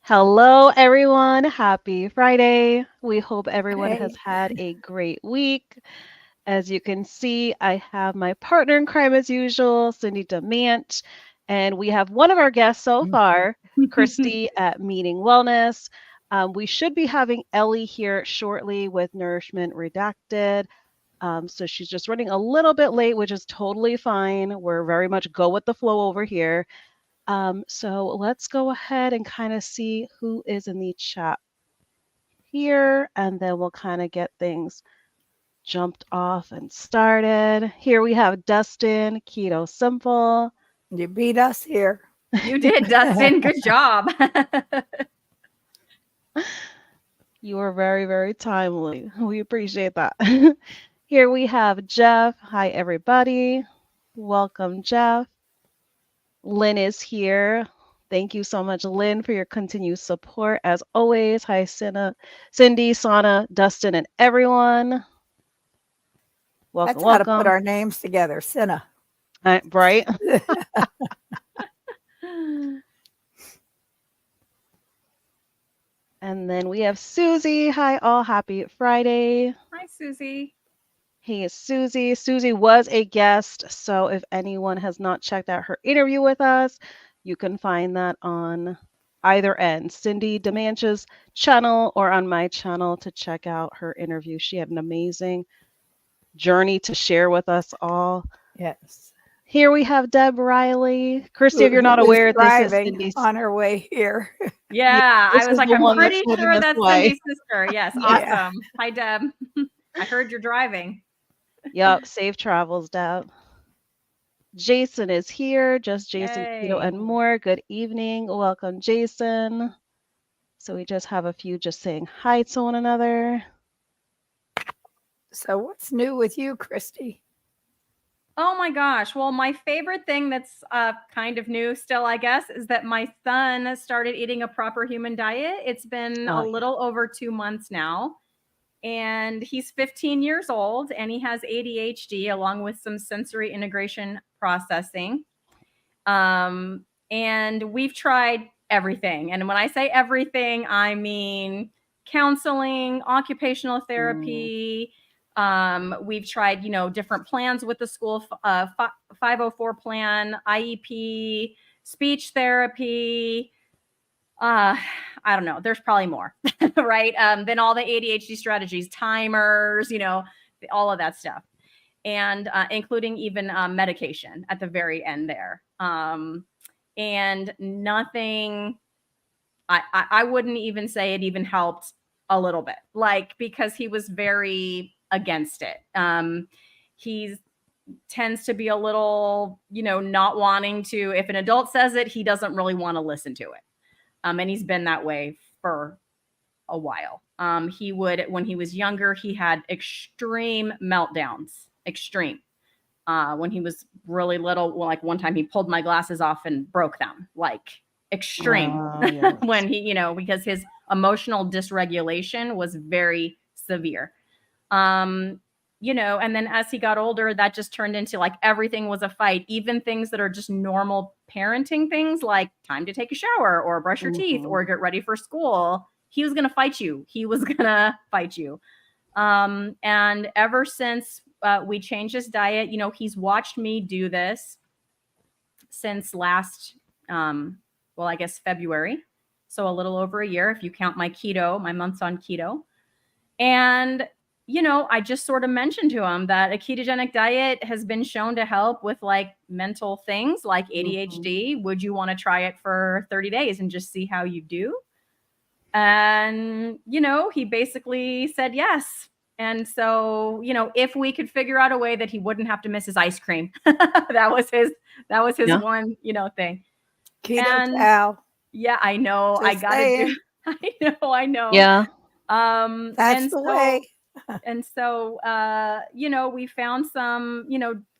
Hello, everyone. Happy Friday. We hope everyone has Hey, had a great week. As you can see, I have my partner in crime as usual, Cindy DeMant, and we have one of our guests so far, Cristie at Meeting Wellness. We should be having Ellie here shortly with Nourishment Redacted. So she's just running a little bit late, which is totally fine. We're very much go with the flow over here. So let's go ahead and kind of see who is in the chat here, and then we'll kind of get things jumped off and started. Here we have Dustin, Keto Simple. you beat us here. You did, Dustin. Good job. You are very, very timely. We appreciate that. Here we have Jeff. Hi, everybody. Welcome, Jeff. Lynn is here. Thank you so much, Lynn, for your continued support as always. Hi, Cindy, Sana, Dustin, and everyone. Welcome, That's how to put welcome. our names together. Cinna. Right? And then we have Susie. Hi, all. Happy Friday. Hi, Susie. Hey, Susie. Susie was a guest. So if anyone has not checked out her interview with us, you can find that on either end, Cindy DeManch's channel or on my channel to check out her interview. She had an amazing journey to share with us all. Yes. Here we have Deb Riley. Cristie, if you're Who not was aware, this is driving Cindy's. on her way here. Yeah, Yeah, this I was is like, the I'm one that's pretty holding sure us that's way. Cindy's sister. Yes, Yeah. awesome. Hi, Deb. I heard you're driving. Yep. Safe travels, Deb. Jason is here. Just Jason, Keto, Yay. and more. Good evening. Welcome, Jason. So we just have a few just saying hi to one another. So, what's new with you, Christy? Oh my gosh. Well, my favorite thing that's kind of new still, I guess, is that my son started eating a proper human diet. It's been a Oh, yeah. little over 2 months now. And he's 15 years old and he has ADHD along with some sensory integration processing. And we've tried everything. And when I say everything, I mean counseling, occupational Mm, therapy. We've tried, different plans with the school, 504 plan, IEP, speech therapy. Uh, I don't know. There's probably more, right? Then all the ADHD strategies, timers, all of that stuff, and including even medication at the very end there. And nothing. I wouldn't even say it even helped a little bit, like because he was very against it. He's tends to be a little, not wanting to. If an adult says it, he doesn't really want to listen to it. And he's been that way for a while. He would, when he was younger, he had extreme meltdowns, extreme. When he was really little, well, like one time he pulled my glasses off and broke them, like extreme. yes. When he, because his emotional dysregulation was very severe. Um, and then as he got older, that just turned into like everything was a fight, even things that are just normal parenting things like time to take a shower or brush your teeth Hmm. or get ready for school. He was going to fight you. He was going to fight you. And ever since we changed his diet, he's watched me do this since last, well, I guess February. So a little over a year, if you count my months on keto. And, I just sort of mentioned to him that a ketogenic diet has been shown to help with like mental things like ADHD. Would you want to try it for 30 days and just see how you do? And, he basically said yes. And so, if we could figure out a way that he wouldn't have to miss his ice cream, that was his Yeah. one, thing. Keto And cow. yeah, I know I Just got to do, saying. I know. Yeah. That's And the so way. we found some,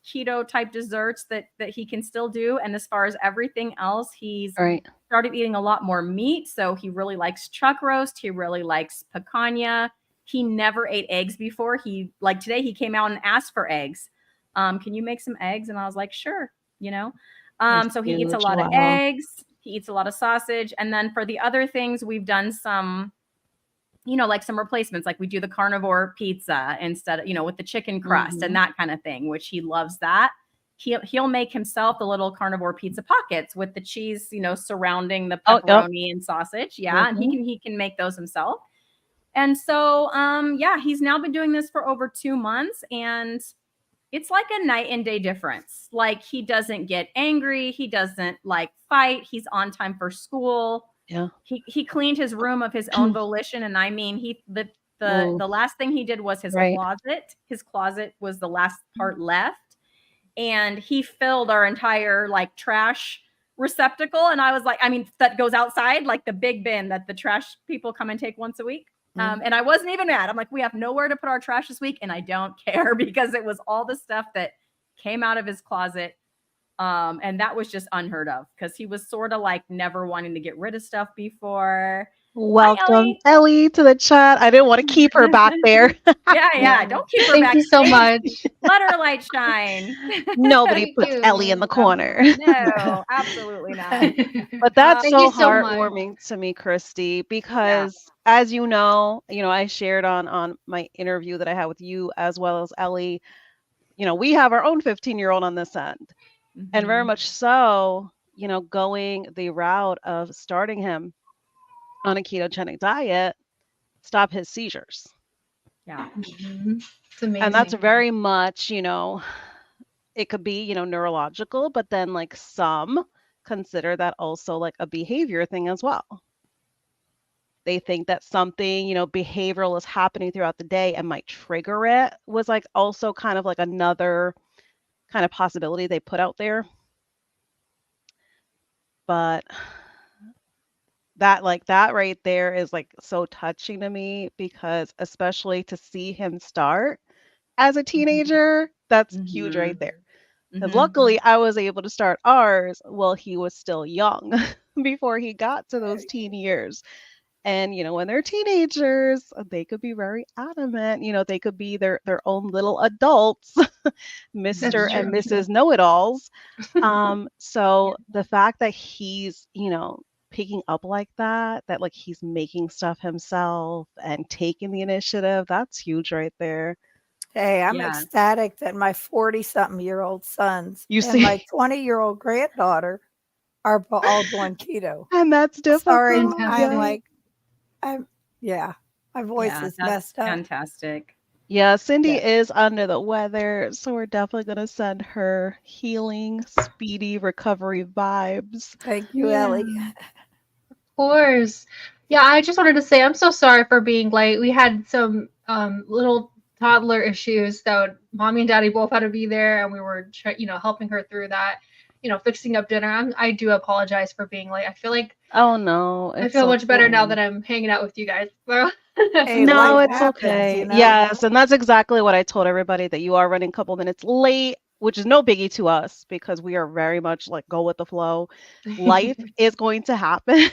keto type desserts that he can still do. And as far as everything else, he's Right. started eating a lot more meat. So he really likes chuck roast. He really likes picanha. He never ate eggs before. He like today he came out and asked for eggs. Can you make some eggs? And I was like, sure, you know. Nice So he being eats the a lot of chihuahua. eggs. He eats a lot of sausage. And then for the other things, we've done some, like some replacements. Like we do the carnivore pizza instead of, with the chicken crust and that kind of thing, which he loves that. He'll make himself the little carnivore pizza pockets with the cheese, surrounding the pepperoni and sausage. Yeah. And he can make those himself. And so, he's now been doing this for over 2 months, and it's like a night and day difference. Like he doesn't get angry. He doesn't like fight. He's on time for school. Yeah. He cleaned his room of his own volition. And I mean, the last thing he did was his closet. His closet was the last part left. And he filled our entire like trash receptacle. And I was like, that goes outside, like the big bin that the trash people come and take once a week. And I wasn't even mad. I'm like, we have nowhere to put our trash this week. And I don't care because it was all the stuff that came out of his closet. And that was just unheard of because he was sort of like never wanting to get rid of stuff before. Welcome, Ellie, to the chat. I didn't want to keep her back there. Yeah. Don't keep her back. Thank you so much. Let her light shine. Nobody puts Ellie in the corner. No, absolutely not. But that's Thank so you so heartwarming to me, Cristie, because as you know, I shared on my interview that I had with you as well as Ellie, we have our own 15-year-old on this end. And very much so, going the route of starting him on a ketogenic diet, stop his seizures. Yeah. It's amazing. And that's very much, it could be, neurological, but then like some consider that also like a behavior thing as well. They think that something, behavioral is happening throughout the day and might trigger it was like also kind of like another kind of possibility they put out there. But that right there is like so touching to me because especially to see him start as a teenager, that's huge right there. And luckily I was able to start ours while he was still young before he got to those teen years. And, when they're teenagers, they could be very adamant. They could be their own little adults, Mr. and Mrs. Know-it-alls. So the fact that he's, picking up like that like he's making stuff himself and taking the initiative, that's huge right there. Hey, I'm ecstatic that my 40-something-year-old sons and my 20-year-old granddaughter are all doing keto. And that's difficult. Sorry, I'm like, my voice is messed up. Fantastic. Yeah, Cindy is under the weather, so we're definitely going to send her healing, speedy recovery vibes. Thank you, Ellie. Of course. Yeah, I just wanted to say I'm so sorry for being late. We had some little toddler issues that mommy and daddy both had to be there, and we were helping her through that, fixing up dinner. I do apologize for being late. I feel like I feel much better now that I'm hanging out with you guys. Hey, no, life it's happens, okay. Yes, and that's exactly what I told everybody, that you are running a couple minutes late, which is no biggie to us because we are very much like go with the flow. Life is going to happen.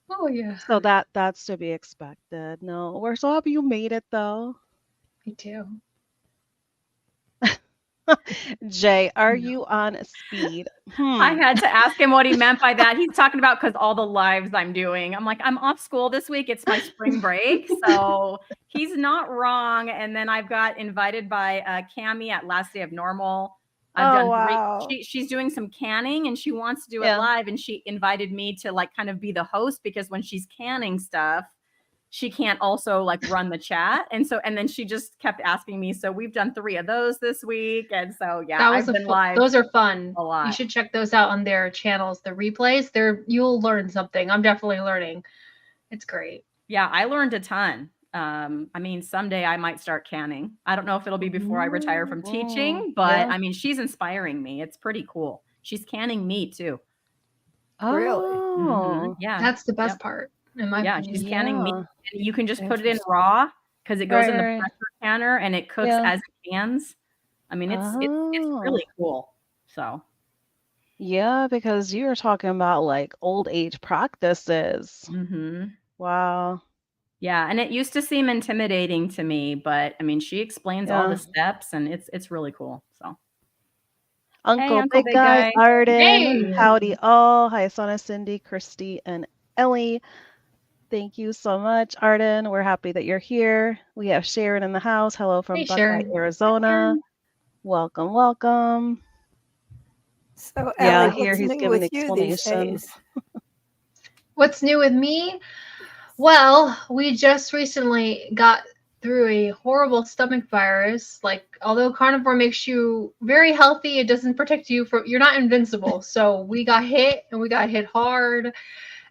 Oh yeah. So that's to be expected. No, we're so happy you made it though. Me too. Jay, are you on speed? I had to ask him what he meant by that. He's talking about because all the lives I'm doing. I'm like, I'm off school this week. It's my spring break. So he's not wrong. And then I've got invited by Cammie at Last Day of Normal. She's doing some canning and she wants to do it live. And she invited me to like kind of be the host because when she's canning stuff, she can't also like run the chat. And then she just kept asking me. So we've done 3 of those this week. And so, I've been live. Those are fun. A lot. You should check those out on their channels, the replays. You'll learn something. I'm definitely learning. It's great. Yeah, I learned a ton. Someday I might start canning. I don't know if it'll be before I retire from teaching, but she's inspiring me. It's pretty cool. She's canning meat too. Really? Mm-hmm. Yeah. That's the best part. She's canning meat. And you can just put it in raw because it goes in the pressure canner and it cooks as it cans. It's really cool. So yeah, because you're talking about like old age practices. Wow. Yeah, and it used to seem intimidating to me, but she explains all the steps and it's really cool. So Uncle Uncle Big Big Guy, Guy. Arden. Hey. Howdy all. Hi, Sana, Cindy, Cristie, and Ellie. Thank you so much, Arden. We're happy that you're here. We have Sharon in the house. Hello from Hey, Buckeye, Sharon. Arizona. Welcome, welcome. So, Yeah, Ellie, here what's he's new giving with you these explanations. days? What's new with me? Well, we just recently got through a horrible stomach virus. Like, although carnivore makes you very healthy, it doesn't protect you from, you're not invincible. So we got hit and we got hit hard.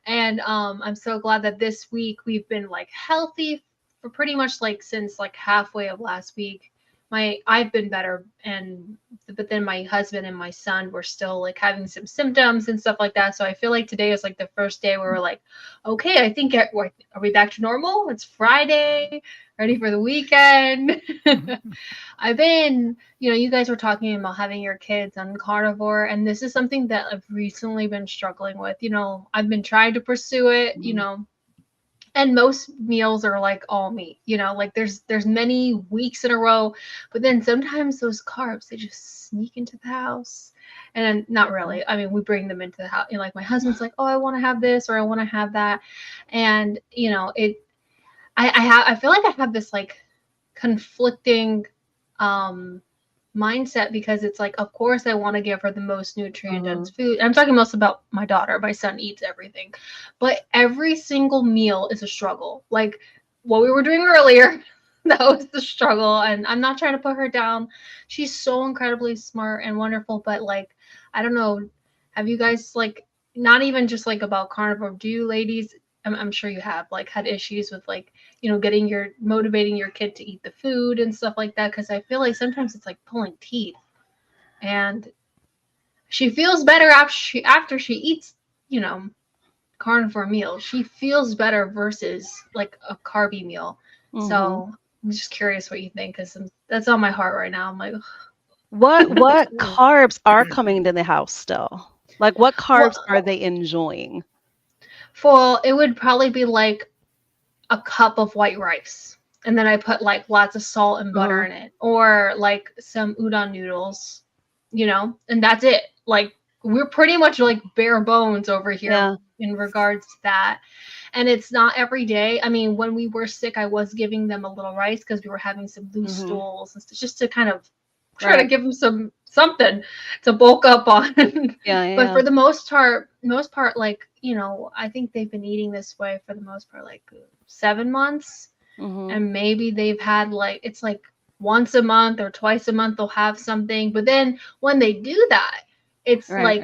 And I'm so glad that this week we've been like healthy for pretty much like since like halfway of last week. I've been better, and but then my husband and my son were still like having some symptoms and stuff like that. So I feel like today is like the first day where we're like, okay, I think are we back to normal? It's Friday, ready for the weekend. I've been, you guys were talking about having your kids on carnivore, and this is something that I've recently been struggling with. I've been trying to pursue it, and most meals are like all meat, like there's many weeks in a row, but then sometimes those carbs, they just sneak into the house. And not really. I mean, we bring them into the house. Like my husband's like, oh, I want to have this or I want to have that. And I feel like I have this like conflicting mindset, because it's like, of course I want to give her the most nutrient dense food. I'm talking most about my daughter. My son eats everything, but every single meal is a struggle. Like what we were doing earlier, that was the struggle. And I'm not trying to put her down. She's so incredibly smart and wonderful, but like, I don't know, have you guys like, not even just like about carnivore, do you ladies, I'm sure you have like had issues with like, motivating your kid to eat the food and stuff like that? Because I feel like sometimes it's like pulling teeth. And she feels better after she eats, carnivore meal. She feels better versus like a carby meal. So I'm just curious what you think, because that's on my heart right now. I'm like, What carbs are coming into the house still? Like what carbs are they enjoying? It would probably be like a cup of white rice, and then I put like lots of salt and butter in it, or like some udon noodles, and that's it. Like we're pretty much like bare bones over here in regards to that. And it's not every day. I mean, when we were sick, I was giving them a little rice because we were having some loose stools and stuff, just to kind of try to give them something to bulk up on. But for the most part, like, I think they've been eating this way for the most part like 7 months. And maybe they've had like, it's like once a month or twice a month they'll have something. But then when they do that, it's like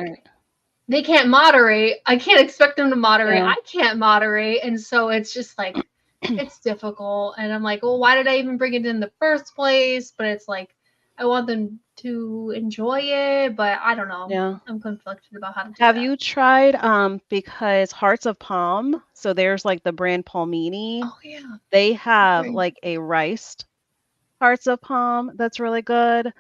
they can't moderate. I can't expect them to moderate. I can't moderate. And so it's just like, it's difficult. And I'm like, well, why did I even bring it in the first place? But it's like, I want them to enjoy it, but I don't know. Yeah. I'm conflicted about how to do Have that. you tried because Hearts of Palm, so there's like the brand Palmini. Oh yeah. They have like a riced Hearts of Palm that's really good.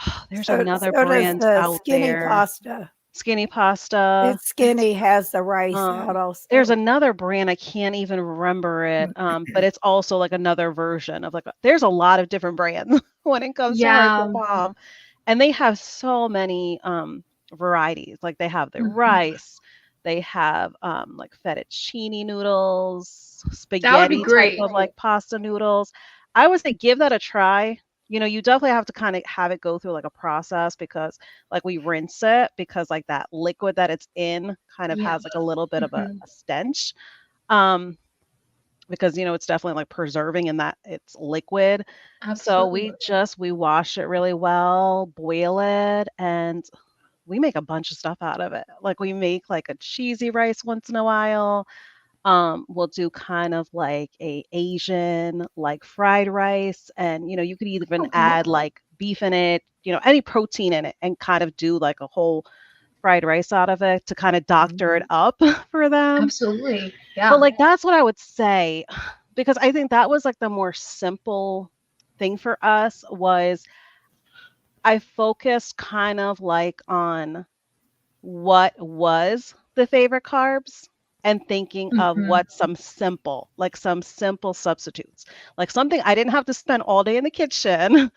Oh, there's another brand out Skinny there. Pasta. Skinny Pasta. It's Skinny has the rice out also. There's another brand, I can't even remember it, but it's also like another version of like there's a lot of different brands when it comes to Hearts of Palm, and they have so many varieties. Like they have the rice, they have like fettuccine noodles, spaghetti type of like pasta noodles. I would say give that a try. You definitely have to kind of have it go through like a process, because like we rinse it, because like that liquid that it's in kind of has like a little bit of a stench. Because it's definitely like preserving in that it's liquid. Absolutely. So we wash it really well, boil it, and we make a bunch of stuff out of it. Like we make like a cheesy rice once in a while. We'll do kind of like a Asian like fried rice, and you could even add like beef in it, any protein in it, and kind of do like a whole fried rice out of it to kind of doctor it up for them. Absolutely. Yeah. But like that's what I would say, because I think that was like the more simple thing for us. Was I focused kind of like on what was the favorite carbs, and thinking of what some simple substitutes, like something I didn't have to spend all day in the kitchen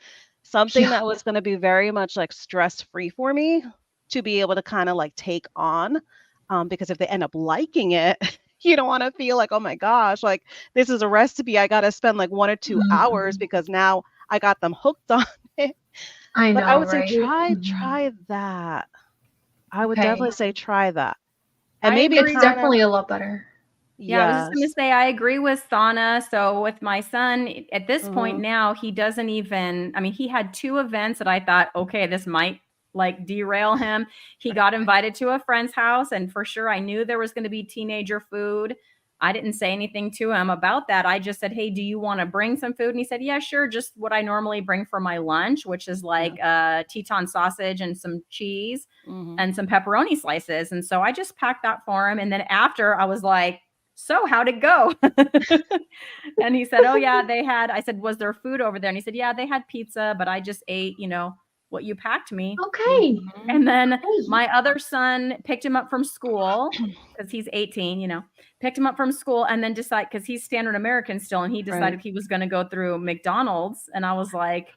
something Yeah. that was going to be very much like stress free for me to be able to kind of like take on. Because if they end up liking it, you don't want to feel like, oh my gosh, like this is a recipe. I got to spend like 1 or 2 hours Mhm. because now I got them hooked on it. I But I know, would say right? try that. I would Okay. definitely say try that. And I maybe It's agree. definitely a lot better. Yeah, I was just going to yes. say, I agree with Sana. So with my son, at this point Mhm. now, he doesn't even, I mean, he had 2 events that I thought, okay, this might like derail him. He got invited to a friend's house, and for sure, I knew there was going to be teenager food. I didn't say anything to him about that. I just said, hey, do you want to bring some food? And he said, yeah, sure. Just what I normally bring for my lunch, which is like Teton sausage and some cheese Mhm. and some pepperoni slices. And so I just packed that for him. And then after, I was like, so how'd it go? And he said, oh yeah, they had, I said, was there food over there? And he said, yeah, they had pizza, but I just ate, what you packed me. Okay. Mhm. And then Hey. my other son picked him up from school because he's 18, picked him up from school and then decided, because he's standard American still, and he decided Right. he was going to go through McDonald's. And I was like,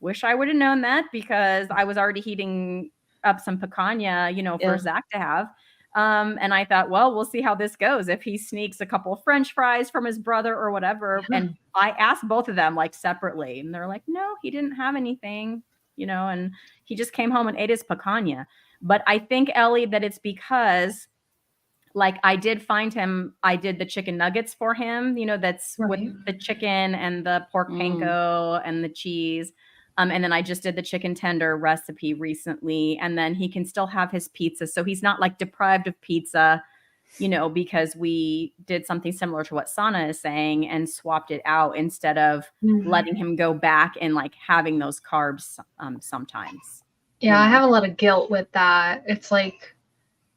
wish I would have known that, because I was already heating up some picanha, for Yeah. Zach to have. And I thought, well, we'll see how this goes. If he sneaks a couple of French fries from his brother or whatever. Yeah. And I asked both of them like separately, and they're like, no, he didn't have anything, and he just came home and ate his picanha. But I think, Ellie, that it's because like I did the chicken nuggets for him, that's with Right. the chicken and the pork Mm. panko and the cheese. And then I just did the chicken tender recipe recently, and then he can still have his pizza. So he's not like deprived of pizza, because we did something similar to what Sana is saying and swapped it out instead of Mhm. letting him go back and like having those carbs sometimes. Yeah, I have a lot of guilt with that. It's like,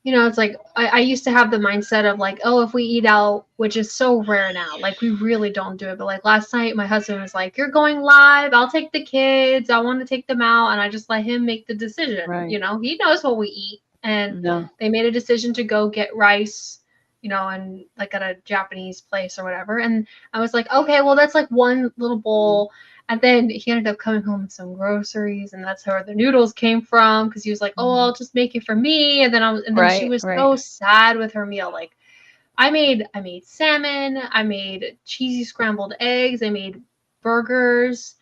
it's like I used to have the mindset of like, oh, if we eat out, which is so rare now, like we really don't do it. But like last night, my husband was like, you're going live. I'll take the kids. I want to take them out. And I just let him make the decision. Right. He knows what we eat. And Yeah. they made a decision to go get rice, and like at a Japanese place or whatever. And I was like, okay, well, that's like one little bowl. And then he ended up coming home with some groceries, and that's where the noodles came from. Because he was like, "Oh, I'll just make it for me." And then she was so sad with her meal. Like, I made salmon, I made cheesy scrambled eggs, I made burgers,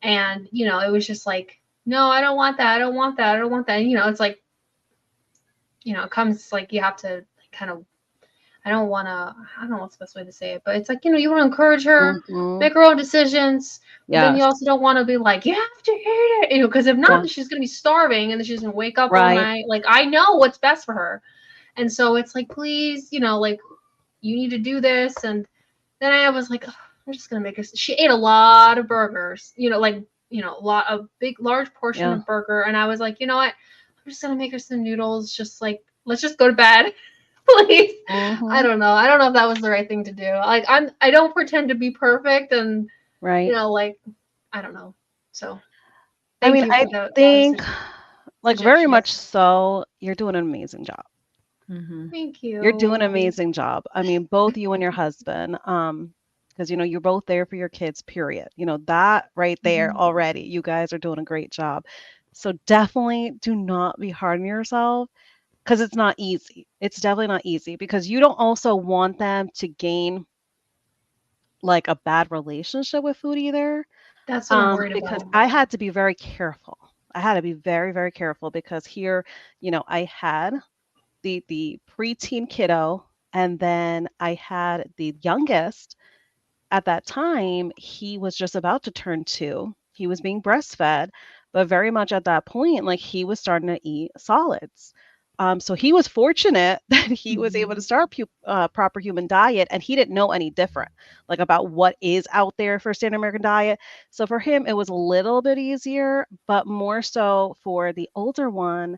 and it was just like, no, I don't want that. I don't want that. I don't want that. And, it's like, it comes like you have to kind of I don't know what's the best way to say it, but it's like, you want to encourage her, Mhm. make her own decisions, but then you Yes. also don't want to be like, you have to eat it, because if not, Yeah. then she's going to be starving and then she's going to wake up all Right. night. Like, I know what's best for her. And so it's like, please, like, you need to do this. And then I was like, "Ugh, I'm just going to make her. She ate a lot of burgers, large portion Yeah. of burger. And I was like, you know what? I'm just going to make her some noodles. Just like, let's just go to bed. Please. I Mhm. don't know. I don't know if that was the right thing to do. Like I don't pretend to be perfect, and Right. like I don't know. So I thank mean, you I for the think like very suggestions. much so, you're doing an amazing job. Mm-hmm. Thank You're doing an you. amazing job. I mean, both you and your husband, because you're both there for your kids, period. That right there Mhm. already, you guys are doing a great job. So definitely do not be hard on yourself because it's not easy. It's definitely not easy because you don't also want them to gain like a bad relationship with food either. That's what I'm worried Because about. I had to be very careful. I had to be very, very careful because here, I had the preteen kiddo, and then I had the youngest. At that time, he was just about to turn 2. He was being breastfed, but very much at that point, like he was starting to eat solids. So he was fortunate that he was able to start proper human diet, and he didn't know any different, like about what is out there for standard American diet. So for him, it was a little bit easier, but more so for the older one,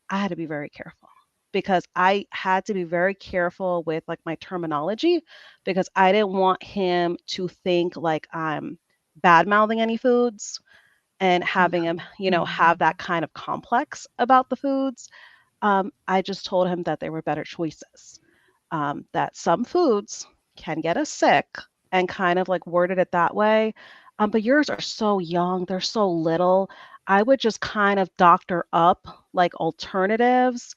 I had to be very careful because I had to be very careful with like my terminology because I didn't want him to think like I'm bad mouthing any foods and having him, have that kind of complex about the foods. I just told him that there were better choices, that some foods can get us sick and kind of like worded it that way. But yours are so young, they're so little. I would just kind of doctor up like alternatives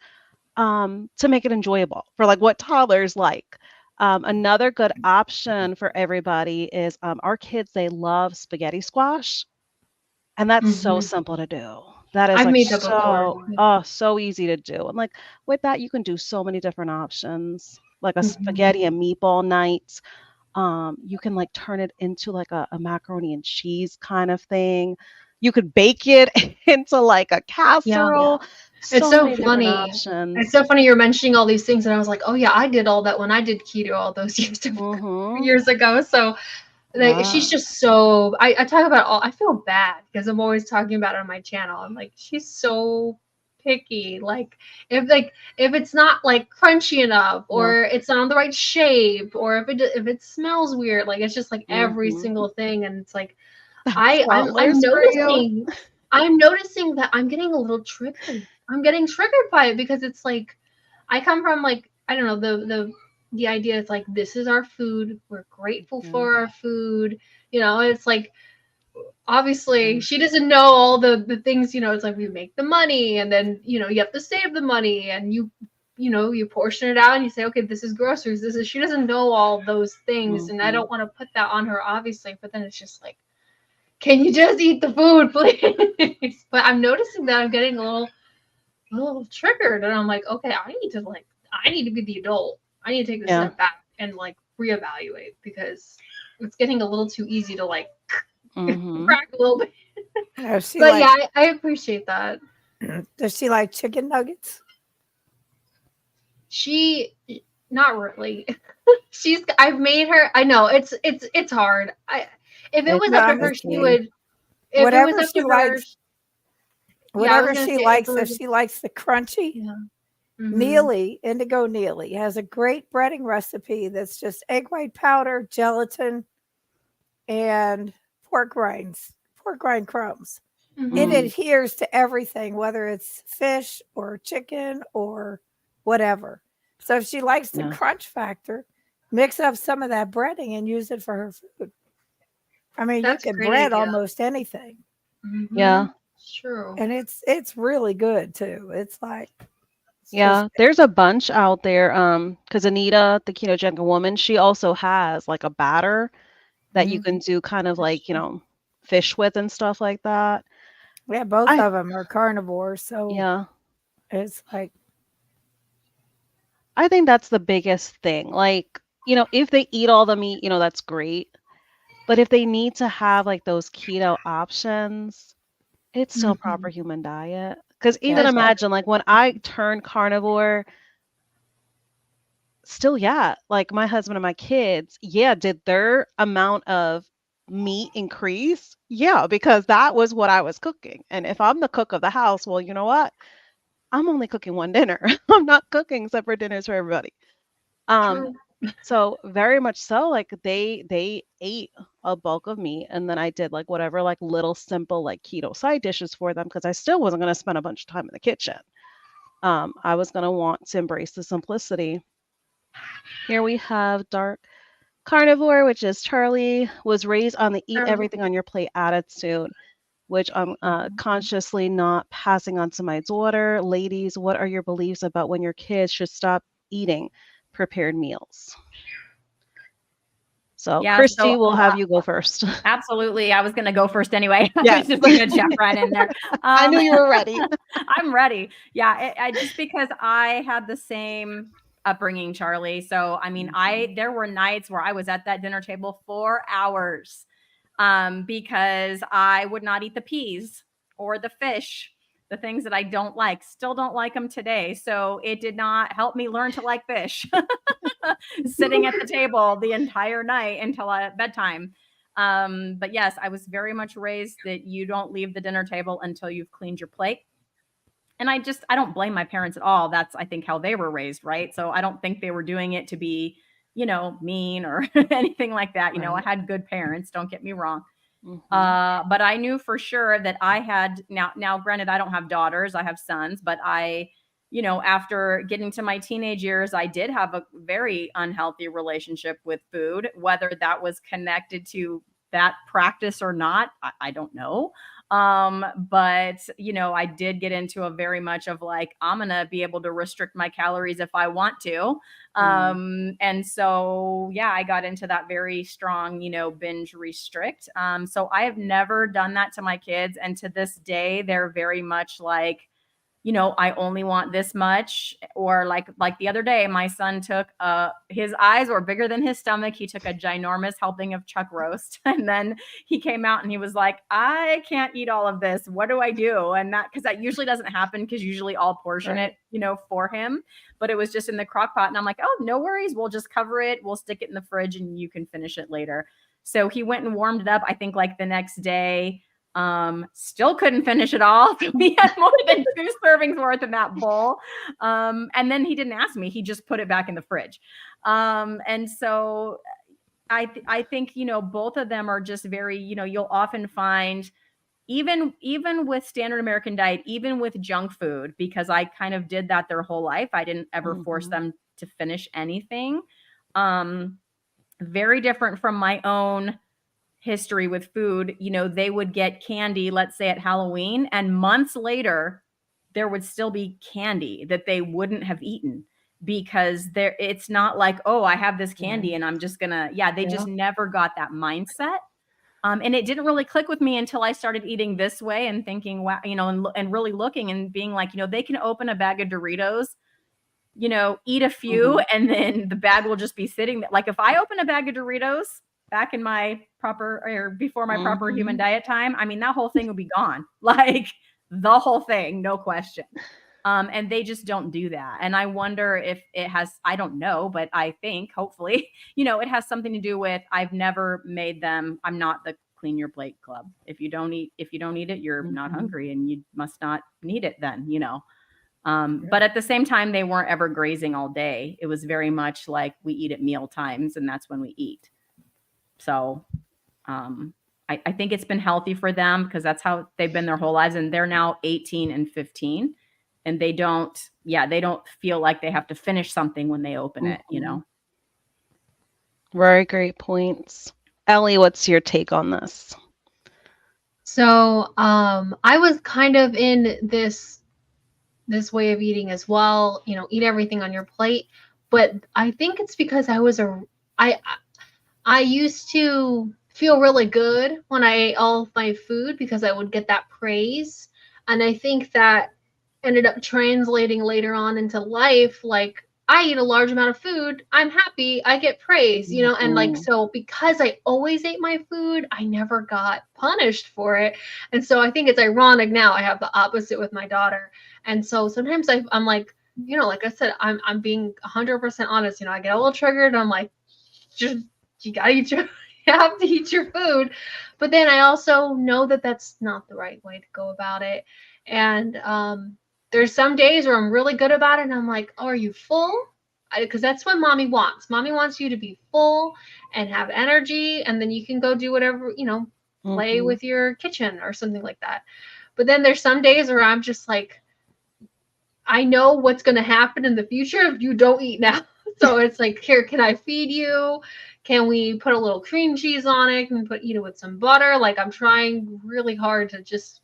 to make it enjoyable for like what toddlers like. Another good option for everybody is our kids, they love spaghetti squash, and that's so Hmm. simple to do. That is I've like made that before. so easy to do. And like with that, you can do so many different options, like a Hmm. spaghetti and meatball night. You can like turn it into like a macaroni and cheese kind of thing. You could bake it into like a Yeah. casserole. It's So so many different funny. It's options. so funny you're mentioning all these things, and I was like, oh yeah, I did all that when I did keto all those Mm-hmm. years ago. So like, she's Yeah. just so I talk about all. I feel bad because I'm always talking about it on my channel. I'm like, she's so picky. Like if it's not like crunchy enough, Yeah. or it's not the right shape, or if it smells weird, like it's just like every Mm-hmm. single thing, and it's like That's I'm toddlers for you. noticing that I'm getting a little triggered. I'm getting triggered by it because it's like I come from like I don't know the idea is like this is our food. We're grateful Yeah. for our food. It's like obviously Yeah. she doesn't know all the things, it's like we make the money and then you have to save the money and you portion it out and you say, okay, this is groceries. This is she doesn't know all those things and I Mm-hmm. don't want to put that on her obviously, but then it's just like can you just eat the food, please? But I'm noticing that I'm getting a little triggered, and I'm like, okay, I need to be the adult. I need to take a Yeah. step back and like reevaluate because it's getting a little too easy to like Mm-hmm. crack a little bit. Does she But yeah, like I appreciate that. does she like chicken nuggets? She not really. I've made her. I know it's hard. If it It's was No, up to I'm her, just she tricky. kidding. would. If it was Whatever up she to her, likes, yeah, I was whatever gonna she say it's a likes, if little. she likes the crunchy, Yeah. Mm-hmm. Neely, Indigo Neely, has a great breading recipe that's just egg white powder, gelatin, and pork rind crumbs. It Mm-hmm. Mm. adheres to everything, whether it's fish or chicken or whatever. So if she likes the Yeah. crunch factor, mix up some of that breading and use it for her food. I mean, you That's a can great bread idea. almost anything, Mm-hmm. Yeah. It's true. and it's really good too. It's like it's just Yeah. There's a bunch out there. Because Anita, the ketogenic woman, she also has like a batter that you mhm. can do kind of That's like, true. fish with and stuff like that. Yeah, both I of them are carnivores, so yeah. it's like I think that's the biggest thing. Like, if they eat all the meat, that's great. But if they need to have like those keto options, it's still Mm-hmm. proper human diet. Because even yeah. That's true. imagine, like when I turned carnivore, still, yeah, like my husband and my kids, yeah, did their amount of meat increase? Yeah, because that was what I was cooking. And if I'm the cook of the house, well, you know what? I'm only cooking one dinner. I'm not cooking separate dinners for everybody. Um, True. so very much so, like they ate a bulk of meat, and then I did like whatever like little simple like keto side dishes for them because I still wasn't gonna spend a bunch of time in the kitchen. I was gonna want to embrace the simplicity. Here we have dark carnivore, which is Charlie was raised on the eat Um, everything on your plate attitude, which I'm consciously not passing on to my daughter. Ladies, what are your beliefs about when your kids should stop eating prepared meals? So, Yeah, Christy, so we'll have you go first. absolutely. I was going to go first anyway. I was Yes. just going to jump right in there. I knew you were ready. I'm ready. Yeah, I just because I had the same upbringing, Charlie. So I mean, there were nights where I was at that dinner table for hours, because I would not eat the peas or the fish, the things that I don't like. Still don't like them today. So it did not help me learn to like fish. Sitting at the table the entire night until bedtime. But yes, I was very much raised that you don't leave the dinner table until you've cleaned your plate. And I don't blame my parents at all. That's, I think, how they were raised, right? So I don't think they were doing it to be, mean or anything like that. I Right. had good parents, don't get me wrong. Hmm. But I knew for sure that I had now granted, I don't have daughters, I have sons, but after getting to my teenage years, I did have a very unhealthy relationship with food, whether that was connected to that practice or not, I don't know. But you know, I did get into a very much of like, I'm gonna be able to restrict my calories if I want to. And so yeah, I got into that very strong, you know, binge restrict. So I have never done that to my kids, and to this day they're very much like, you know, I only want this much. Or like the other day, my son took his eyes were bigger than his stomach. He took a ginormous helping of chuck roast, and then he came out and he was like, I can't eat all of this. What do I do? And that, because that usually doesn't happen, because usually I'll portion it, you know, for him. But it was just in the crock pot, and I'm like, oh, no worries. We'll just cover it. We'll stick it in the fridge and you can finish it later. So he went and warmed it up, I think like the next day. Still couldn't finish it all. We had more than 2 servings worth in that bowl. And then he didn't ask me, he just put it back in the fridge. And so I think, you know, both of them are just very, you know, you'll often find even with standard American diet, even with junk food, because I kind of did that their whole life. I didn't ever force them to finish anything. Very different from my own history with food. You know, they would get candy, let's say at Halloween, and months later there would still be candy that they wouldn't have eaten, because it's not like, oh, I have this candy and I'm just gonna, they just never got that mindset. And it didn't really click with me until I started eating this way and thinking, wow, you know, and really looking and being like, you know, they can open a bag of Doritos, you know, eat a few, and then the bag will just be sitting there. Like if I open a bag of Doritos back in my proper, or before my proper human diet time, I mean, that whole thing would be gone. Like the whole thing, no question. And they just don't do that. And I wonder if it has, I don't know, but I think hopefully, you know, it has something to do with, I've never made them, I'm not the clean your plate club. If you don't eat it, you're not hungry, and you must not need it then, you know. But at the same time, they weren't ever grazing all day. It was very much like we eat at meal times, and that's when we eat. So I think it's been healthy for them, because that's how they've been their whole lives. And they're now 18 and 15, and they don't feel like they have to finish something when they open it, you know. Very great points. Ellie, what's your take on this? So I was kind of in this way of eating as well, you know, eat everything on your plate. But I think it's because I used to feel really good when I ate all of my food, because I would get that praise. And I think that ended up translating later on into life. Like, I eat a large amount of food, I'm happy, I get praise, you know. And like, so because I always ate my food, I never got punished for it. And so I think it's ironic now I have the opposite with my daughter. And so sometimes I'm like, you know, like I said, I'm being 100% honest. You know, I get a little triggered, and I'm like, just, you gotta eat you have to eat your food. But then I also know that that's not the right way to go about it. And there's some days where I'm really good about it, and I'm like, oh, are you full? Because that's what mommy wants. Mommy wants you to be full and have energy, and then you can go do whatever, you know, play with your kitchen or something like that. But then there's some days where I'm just like, I know what's going to happen in the future if you don't eat now. So it's like, here, can I feed you? Can we put a little cream cheese on it? Can we eat it with some butter? Like, I'm trying really hard to just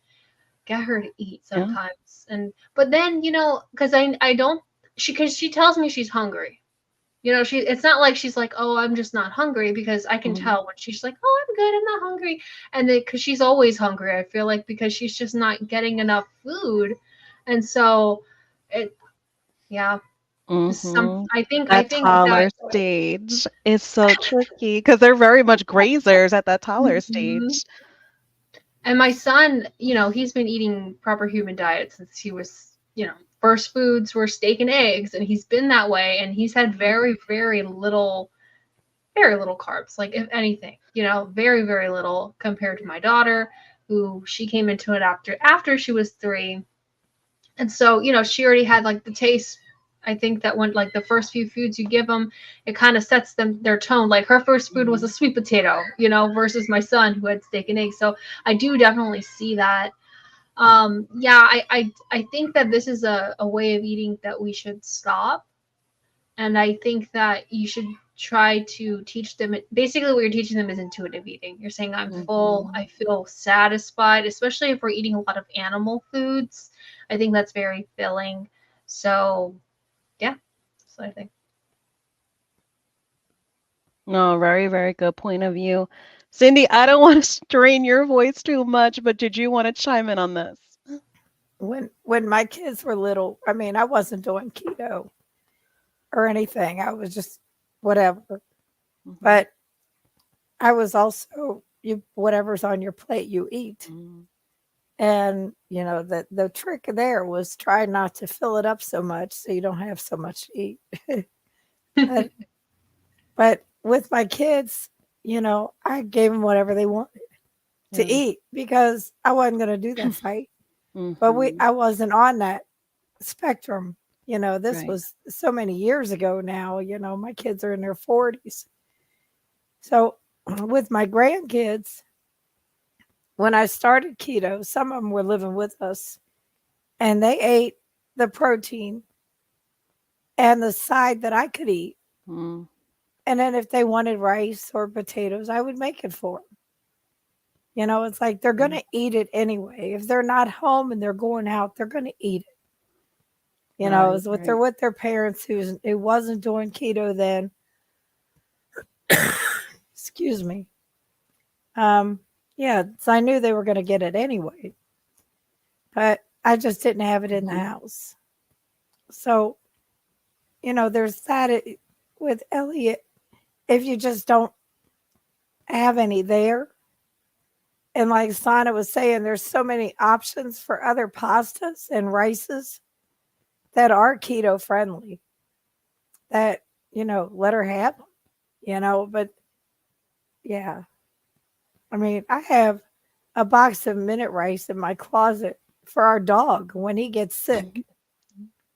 get her to eat sometimes. But then, you know, because she tells me she's hungry. You know, it's not like she's like, oh, I'm just not hungry, because I can tell when she's like, oh, I'm good, I'm not hungry. And then, because she's always hungry, I feel like, because she's just not getting enough food. And so I think toddler stage is so tricky, because they're very much grazers at that toddler stage. And my son, you know, he's been eating proper human diet since he was, you know, first foods were steak and eggs, and he's been that way, and he's had very, very little carbs, like, if anything, you know, very, very little, compared to my daughter, who she came into it after she was 3. And so, you know, she already had like the taste. I think that when, like, the first few foods you give them, it kind of sets their tone. Like, her first food was a sweet potato, you know, versus my son, who had steak and eggs. So I do definitely see that. I think that this is a way of eating that we should stop. And I think that you should try to teach them, basically what you're teaching them is intuitive eating. You're saying, I'm full, I feel satisfied, especially if we're eating a lot of animal foods. I think that's very filling. So yeah, that's what I think. No, very, very good point of view. Cindy, I don't want to strain your voice too much, but did you want to chime in on this? When my kids were little, I mean, I wasn't doing keto or anything. I was just whatever. Mhm. But I was also whatever's on your plate you eat. Mm. And the trick there was try not to fill it up so much so you don't have so much to eat. But with my kids, I gave them whatever they wanted to Yeah. eat because I wasn't going to do that fight. But Mhm. I wasn't on that spectrum. This Right. was so many years ago now. My kids are in their 40s. So with my grandkids, when I started keto, some of them were living with us and they ate the protein and the side that I could eat. Mm. And then if they wanted rice or potatoes, I would make it for them. It's like they're going to eat it anyway. If they're not home and they're going out, they're going to eat it. Right, It's what right. they're with their parents who wasn't doing keto then. Excuse me. Yeah, so I knew they were going to get it anyway, but I just didn't have it in the Mhm. house. So, there's that with Elliot. If you just don't have any there, and like Sana was saying, there's so many options for other pastas and rices that are keto friendly that, let her have them, but yeah. I mean, I have a box of minute rice in my closet for our dog when he gets sick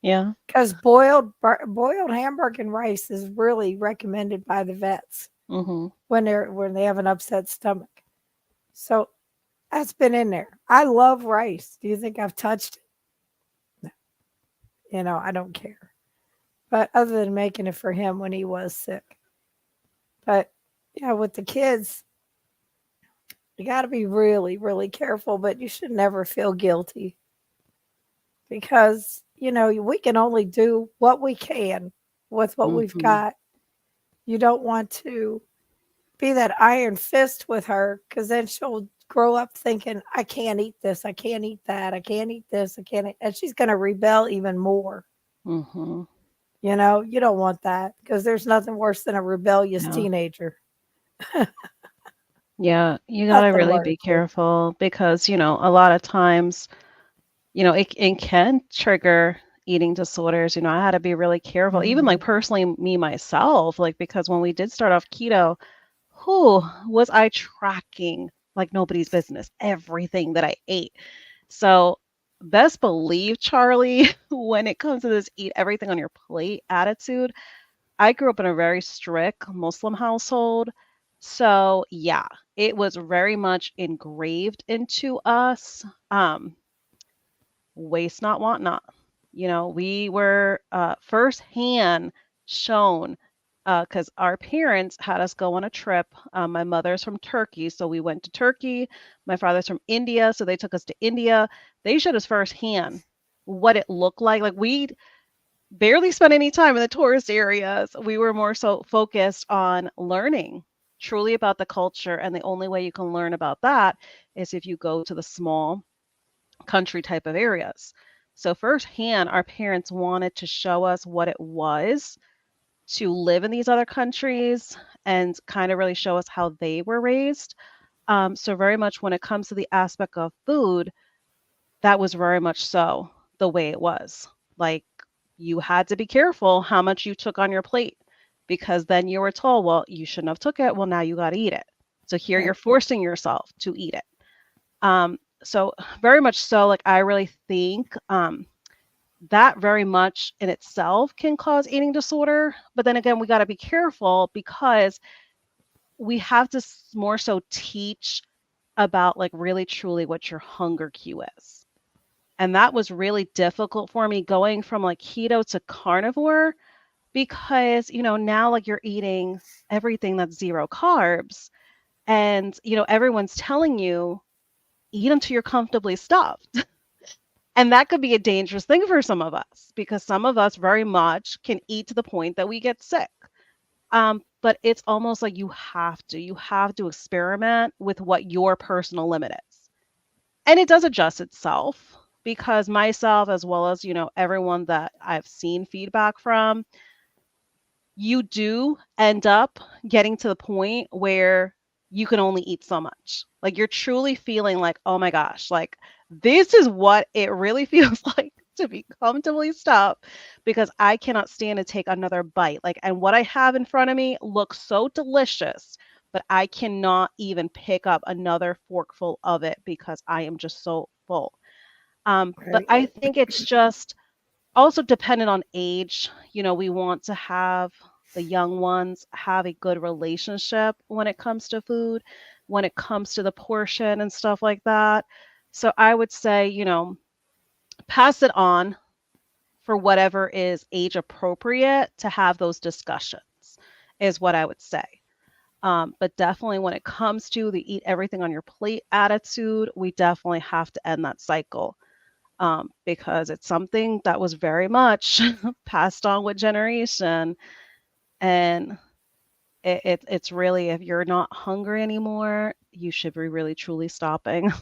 Yeah. because boiled hamburger and rice is really recommended by the vets Mhm. when they have an upset stomach. So that's been in there. I love rice. Do you think I've touched it? No. I don't care. But other than making it for him when he was sick. But yeah, with the kids, you got to be really, really careful, but you should never feel guilty because, we can only do what we can with what we've Mhm. got. You don't want to be that iron fist with her because then she'll grow up thinking, I can't eat this. I can't eat that. I can't eat this. I can't eat. And she's going to rebel even more. Mhm. You don't want that because there's nothing worse than a rebellious Yeah. teenager. Yeah, you gotta Nothing really be worse. careful because, a lot of times, it can trigger eating disorders. I had to be really careful. Even like personally me myself, like because when we did start off keto, who was I tracking like nobody's business, everything that I ate. So best believe, Charlie, when it comes to this eat everything on your plate attitude, I grew up in a very strict Muslim household. So, yeah, it was very much engraved into us. Waste not, want not. We were firsthand shown because our parents had us go on a trip. My mother's from Turkey, so we went to Turkey. My father's from India, so they took us to India. They showed us firsthand what it looked like. Like we barely spent any time in the tourist areas. We were more so focused on learning truly about the culture. And the only way you can learn about that is if you go to the small country type of areas. So, firsthand, our parents wanted to show us what it was to live in these other countries and kind of really show us how they were raised. So, very much when it comes to the aspect of food, that was very much so the way it was. Like you had to be careful how much you took on your plate because then you were told, well, you shouldn't have took it. Well, now you got to eat it. So here Right. you're forcing yourself to eat it. So very much so, like I really think that very much in itself can cause eating disorder. But then again, we got to be careful because we have to more so teach about like really truly what your hunger cue is. And that was really difficult for me going from like keto to carnivore because, now like you're eating everything that's zero carbs and, everyone's telling you eat until you're comfortably stuffed. And that could be a dangerous thing for some of us because some of us very much can eat to the point that we get sick. But it's almost like you have to experiment with what your personal limit is. And it does adjust itself because myself, as well as, everyone that I've seen feedback from, you do end up getting to the point where you can only eat so much. Like you're truly feeling like, oh my gosh, like this is what it really feels like to be comfortably stuffed because I cannot stand to take another bite. Like, and what I have in front of me looks so delicious, but I cannot even pick up another forkful of it because I am just so full. But Right. I think it's just also dependent on age. We want to have the young ones have a good relationship when it comes to food, when it comes to the portion and stuff like that. So I would say, pass it on for whatever is age appropriate to have those discussions, is what I would say. But definitely when it comes to the eat everything on your plate attitude, we definitely have to end that cycle because it's something that was very much passed on with generation. And it's really, if you're not hungry anymore, you should be really truly stopping.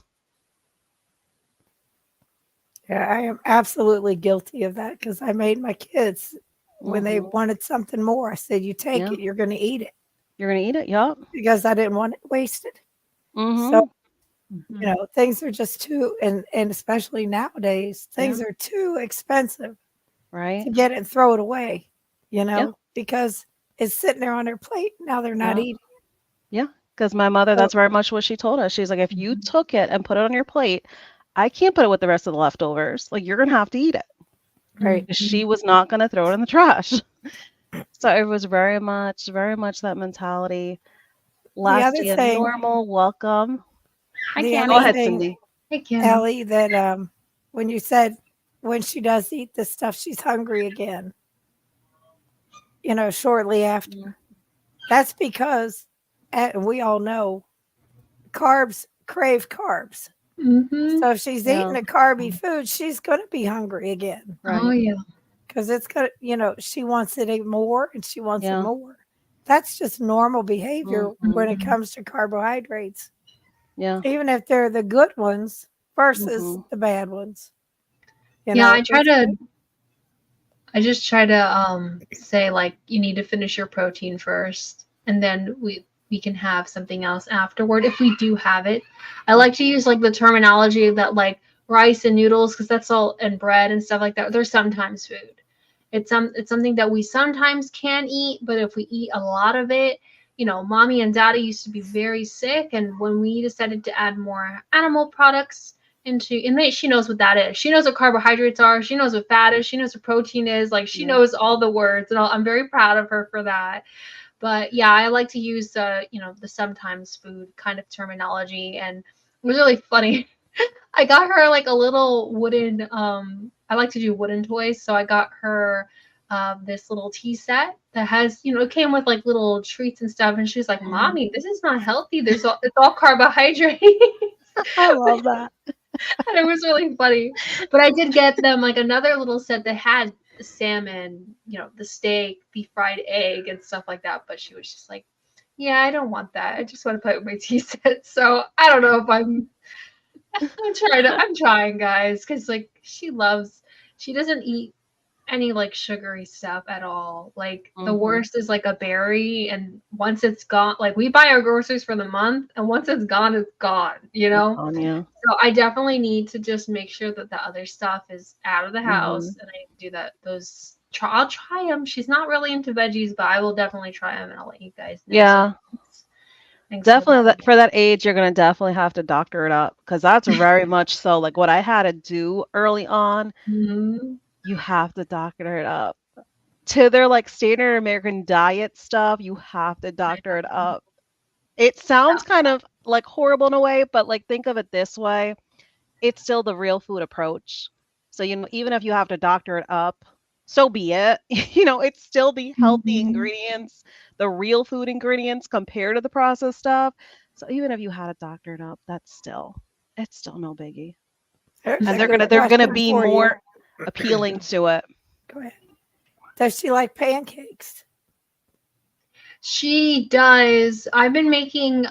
Yeah, I am absolutely guilty of that because I made my kids when they Hmm. wanted something more. I said, "You take Yeah, it. You're going to eat it," you're gonna eat it. Yup. because I didn't want it wasted. So Hmm. Mhm. things are just too, and especially nowadays, Yeah. things are too expensive Right. to get it and throw it away. Yeah. Because it's sitting there on their plate. Now they're not Yeah. eating. Yeah. Because my mother, So that's very much what she told us. She's like, if you Mhm. took it and put it on your plate, I can't put it with the rest of the leftovers. Like you're gonna have to eat it. right. She was not gonna throw it in the trash. So it was very much that mentality. The other Lasty and thing, normal, welcome. Hi, the Go other ahead, Candy. thing, Cindy. Hey, Kim. Ellie, that when you said when she does eat this stuff, she's hungry again. Shortly after. Mm. That's because, and we all know, carbs crave carbs. Mm-hmm. So if she's Yeah, eating a carby food, she's going to be hungry again Oh, right. yeah. because it's going to, she wants it more and she wants it Yeah. more. That's just normal behavior when Hmm. it comes to carbohydrates, Yeah. even if they're the good ones versus Hmm. the bad ones. Yeah, It's I just try to say like you need to finish your protein first and then we can have something else afterward if we do have it. I like to use like the terminology that like rice and noodles because that's all and bread and stuff like that. They're sometimes food. It's something that we sometimes can eat, but if we eat a lot of it, mommy and daddy used to be very sick, and when we decided to add more animal products she knows what that is. She knows what carbohydrates are. She knows what fat is. She knows what protein is. Like she Yeah. knows all the words, and I'm very proud of her for that. But yeah, I like to use the sometimes food kind of terminology, and it was really funny. I got her like a little wooden. I like to do wooden toys, so I got her this little tea set that has, it came with like little treats and stuff, and she's like, Mhm. "Mommy, this is not healthy. It's all carbohydrate." I love that. And it was really funny. But I did get them like another little set that had the salmon, the steak, the fried egg, and stuff like that. But she was just like, "Yeah, I don't want that. I just want to play with my tea set." So I don't know if I'm trying, guys, because like she doesn't eat any like sugary stuff at all. Like the Mhm. worst is like a berry, and once it's gone, like we buy our groceries for the month, and once it's gone, it's gone, you It's know? on you. So I definitely need to just make sure that the other stuff is out of the Mhm. house, and I do that. I'll try them. She's not really into veggies, but I will definitely try them, and I'll let you guys know. So Yeah. thanks for Definitely that. for that age, you're gonna definitely have to doctor it up because that's very much so. Like what I had to do early on, Mhm. you have to doctor it up. To their like standard American diet stuff, you have to doctor it up. It sounds kind of like horrible in a way, but like think of it this way. It's still the real food approach. So even if you have to doctor it up, so be it. It's still the healthy Mhm. ingredients, the real food ingredients compared to the processed stuff. So even if you had it doctored up, it's still no biggie. There's And a they're good gonna they're gonna question be for you. more appealing to it. Go ahead. Does she like pancakes? She does. I've been making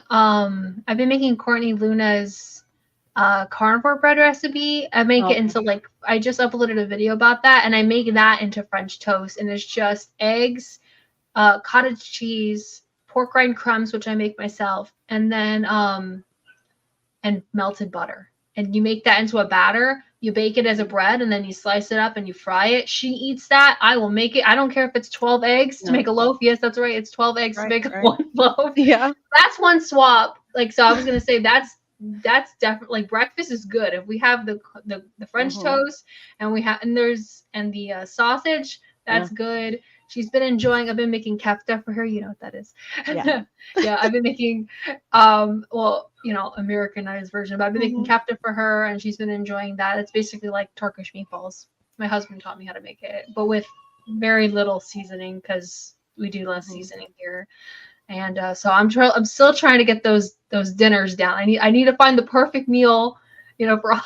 Courtney Luna's carnivore bread recipe. I make it Okay. into like I just uploaded a video about that, and I make that into French toast, and it's just eggs, cottage cheese, pork rind crumbs, which I make myself, and then and melted butter. And you make that into a batter. You bake it as a bread, and then you slice it up and you fry it. She eats that. I will make it. I don't care if it's 12 eggs to No. make a loaf. Yes, that's right. It's 12 eggs to Right, make right. one loaf. Yeah. That's one swap. Like, so I was gonna say that's definitely like breakfast is good if we have the French Hmm. toast and we have and the sausage. Yeah. That's good. She's been enjoying. I've been making kefta for her. You know what that is. Yeah. Yeah, I've been making well, Americanized version, but I've been making Hmm. kefta for her, and she's been enjoying that. It's basically like Turkish meatballs. My husband taught me how to make it, but with very little seasoning because we do less Hmm. seasoning here. And so I'm still trying to get those dinners down. I need to find the perfect meal, for all.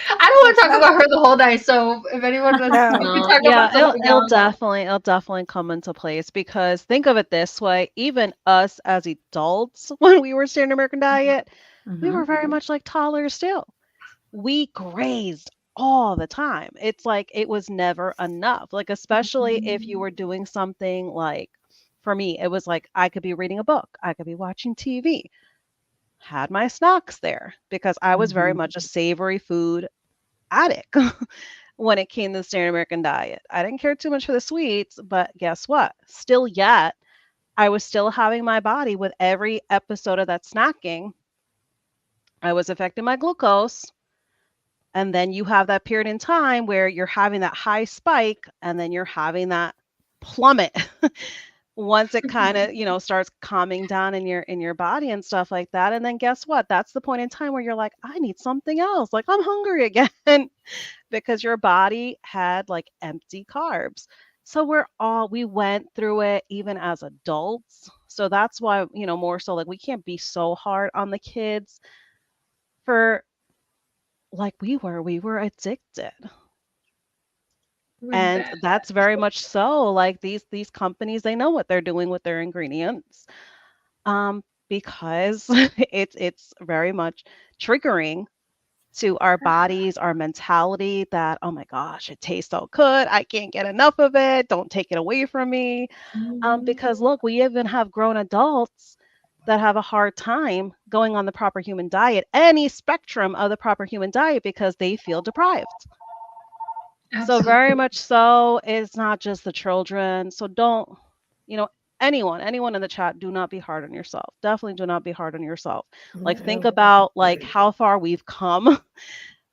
I don't want to talk about her the whole day. So if anyone wants, we No. can No, talk yeah, about it'll something it'll else. definitely come into place because think of it this way, even us as adults when we were starting American Diet, we were Mhm. very much like toddlers still. We grazed all the time. It's like it was never enough. Like especially if you were doing something like for me, it was like I could be reading a book, I could be watching TV, had my snacks there because I was very Mhm. much a savory food addict when it came to the standard American diet. I didn't care too much for the sweets, but guess what? Still yet, I was still having my body with every episode of that snacking. I was affecting my glucose. And then you have that period in time where you're having that high spike and then you're having that plummet once it kind of starts calming down in your body and stuff like that. And then guess what? That's the point in time where you're like, I need something else, like I'm hungry again. Because your body had like empty carbs. So we went through it even as adults. So that's why, more so like we can't be so hard on the kids for like we were addicted. We're And bad. that's very much so. Like these companies, they know what they're doing with their ingredients. Because it's very much triggering to our bodies, our mentality that, oh my gosh, it tastes so good. I can't get enough of it. Don't take it away from me. Because look, we even have grown adults that have a hard time going on the proper human diet, any spectrum of the proper human diet, because they feel deprived. So very Absolutely. much so, it's not just the children. So don't, you know, anyone in the chat, do not be hard on yourself. Definitely do not be hard on yourself. Like think No. about like how far we've come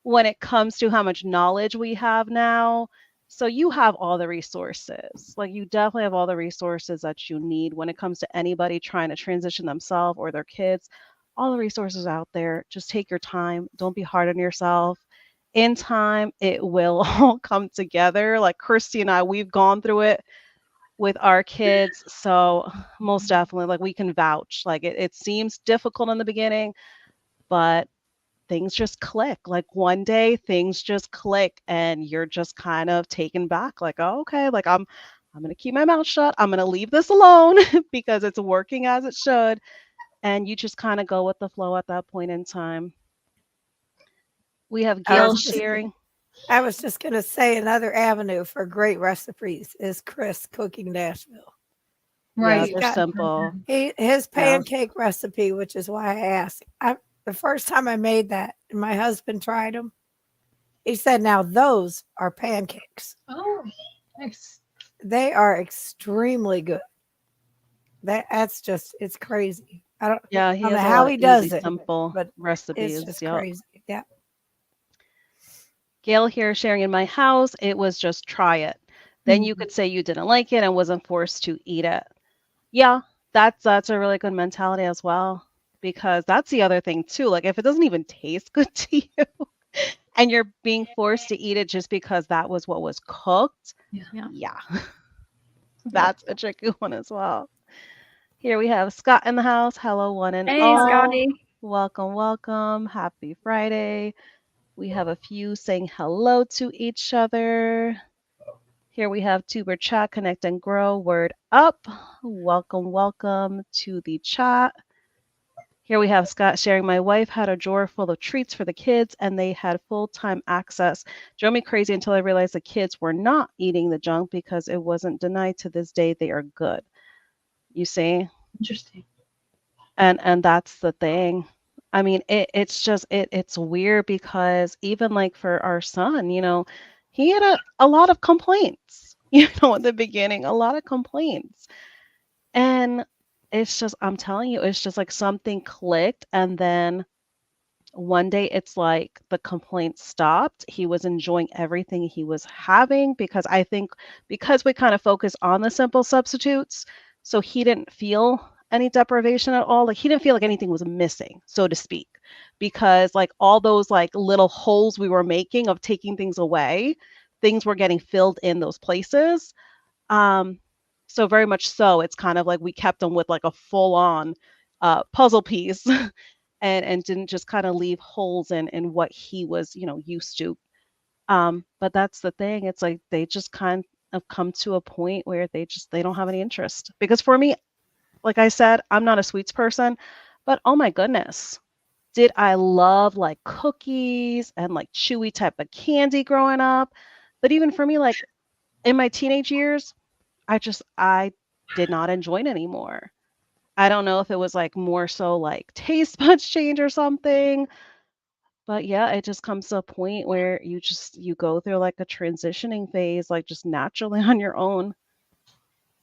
when it comes to how much knowledge we have now. So you have all the resources. Like you definitely have all the resources that you need when it comes to anybody trying to transition themselves or their kids. All the resources out there. Just take your time. Don't be hard on yourself. In time, it will all come together. Like Cristie and I, we've gone through it with our kids. So most definitely, like we can vouch. Like it seems difficult in the beginning, but things just click. Like one day things just click and you're just kind of taken back like, oh, okay, like I'm going to keep my mouth shut. I'm going to leave this alone because it's working as it should. And you just kind of go with the flow at that point in time. We have I Gail was just sharing. I was just gonna say another avenue for great recipes is Chris Cooking Nashville. Yeah, He's Right. they're got simple. his Yeah. pancake recipe, which is why I asked. The first time I made that, and my husband tried them, he said, "Now those are pancakes. Oh, nice. They are extremely good. That's just it's crazy. Yeah, he I don't know has a how lot of he easy, does it, simple but it's recipes. just Yep. crazy. Yeah. Gail here sharing in my house, it was just try it. Then you could say you didn't like it and wasn't forced to eat it. Yeah, that's a really good mentality as well. Because that's the other thing too. Like if it doesn't even taste good to you and you're being forced to eat it just because that was what was cooked. Yeah. Yeah, that's a tricky one as well. Here we have Scott in the house. Hello, one and Hey, all. Scotty. Welcome, welcome. Happy Friday. We have a few saying hello to each other. Here we have Tuber Chat, Connect and Grow, Word Up. Welcome, welcome to the chat. Here we have Scott sharing, my wife had a drawer full of treats for the kids and they had full-time access. Drove me crazy until I realized the kids were not eating the junk because it wasn't denied. To this day, they are good. You see? Interesting. And that's the thing. I mean, it's weird because even like for our son, he had a lot of complaints, in the beginning, a lot of complaints. And it's just, I'm telling you, it's just like something clicked. And then one day it's like the complaints stopped. He was enjoying everything he was having because I think because we kind of focus on the simple substitutes, so he didn't feel any deprivation at all. Like he didn't feel like anything was missing, so to speak, because like all those like little holes we were making of taking things away, things were getting filled in those places. Um, so very much so, it's kind of like we kept him with like a full on puzzle piece and didn't just kind of leave holes in what he was, used to. But that's the thing. It's like they just kind of come to a point where they don't have any interest. Because for me, like I said, I'm not a sweets person, but oh my goodness, did I love like cookies and like chewy type of candy growing up? But even for me, like in my teenage years, I did not enjoy it anymore. I don't know if it was like more so like taste buds change or something, but yeah, it just comes to a point where you go through like a transitioning phase, like just naturally on your own.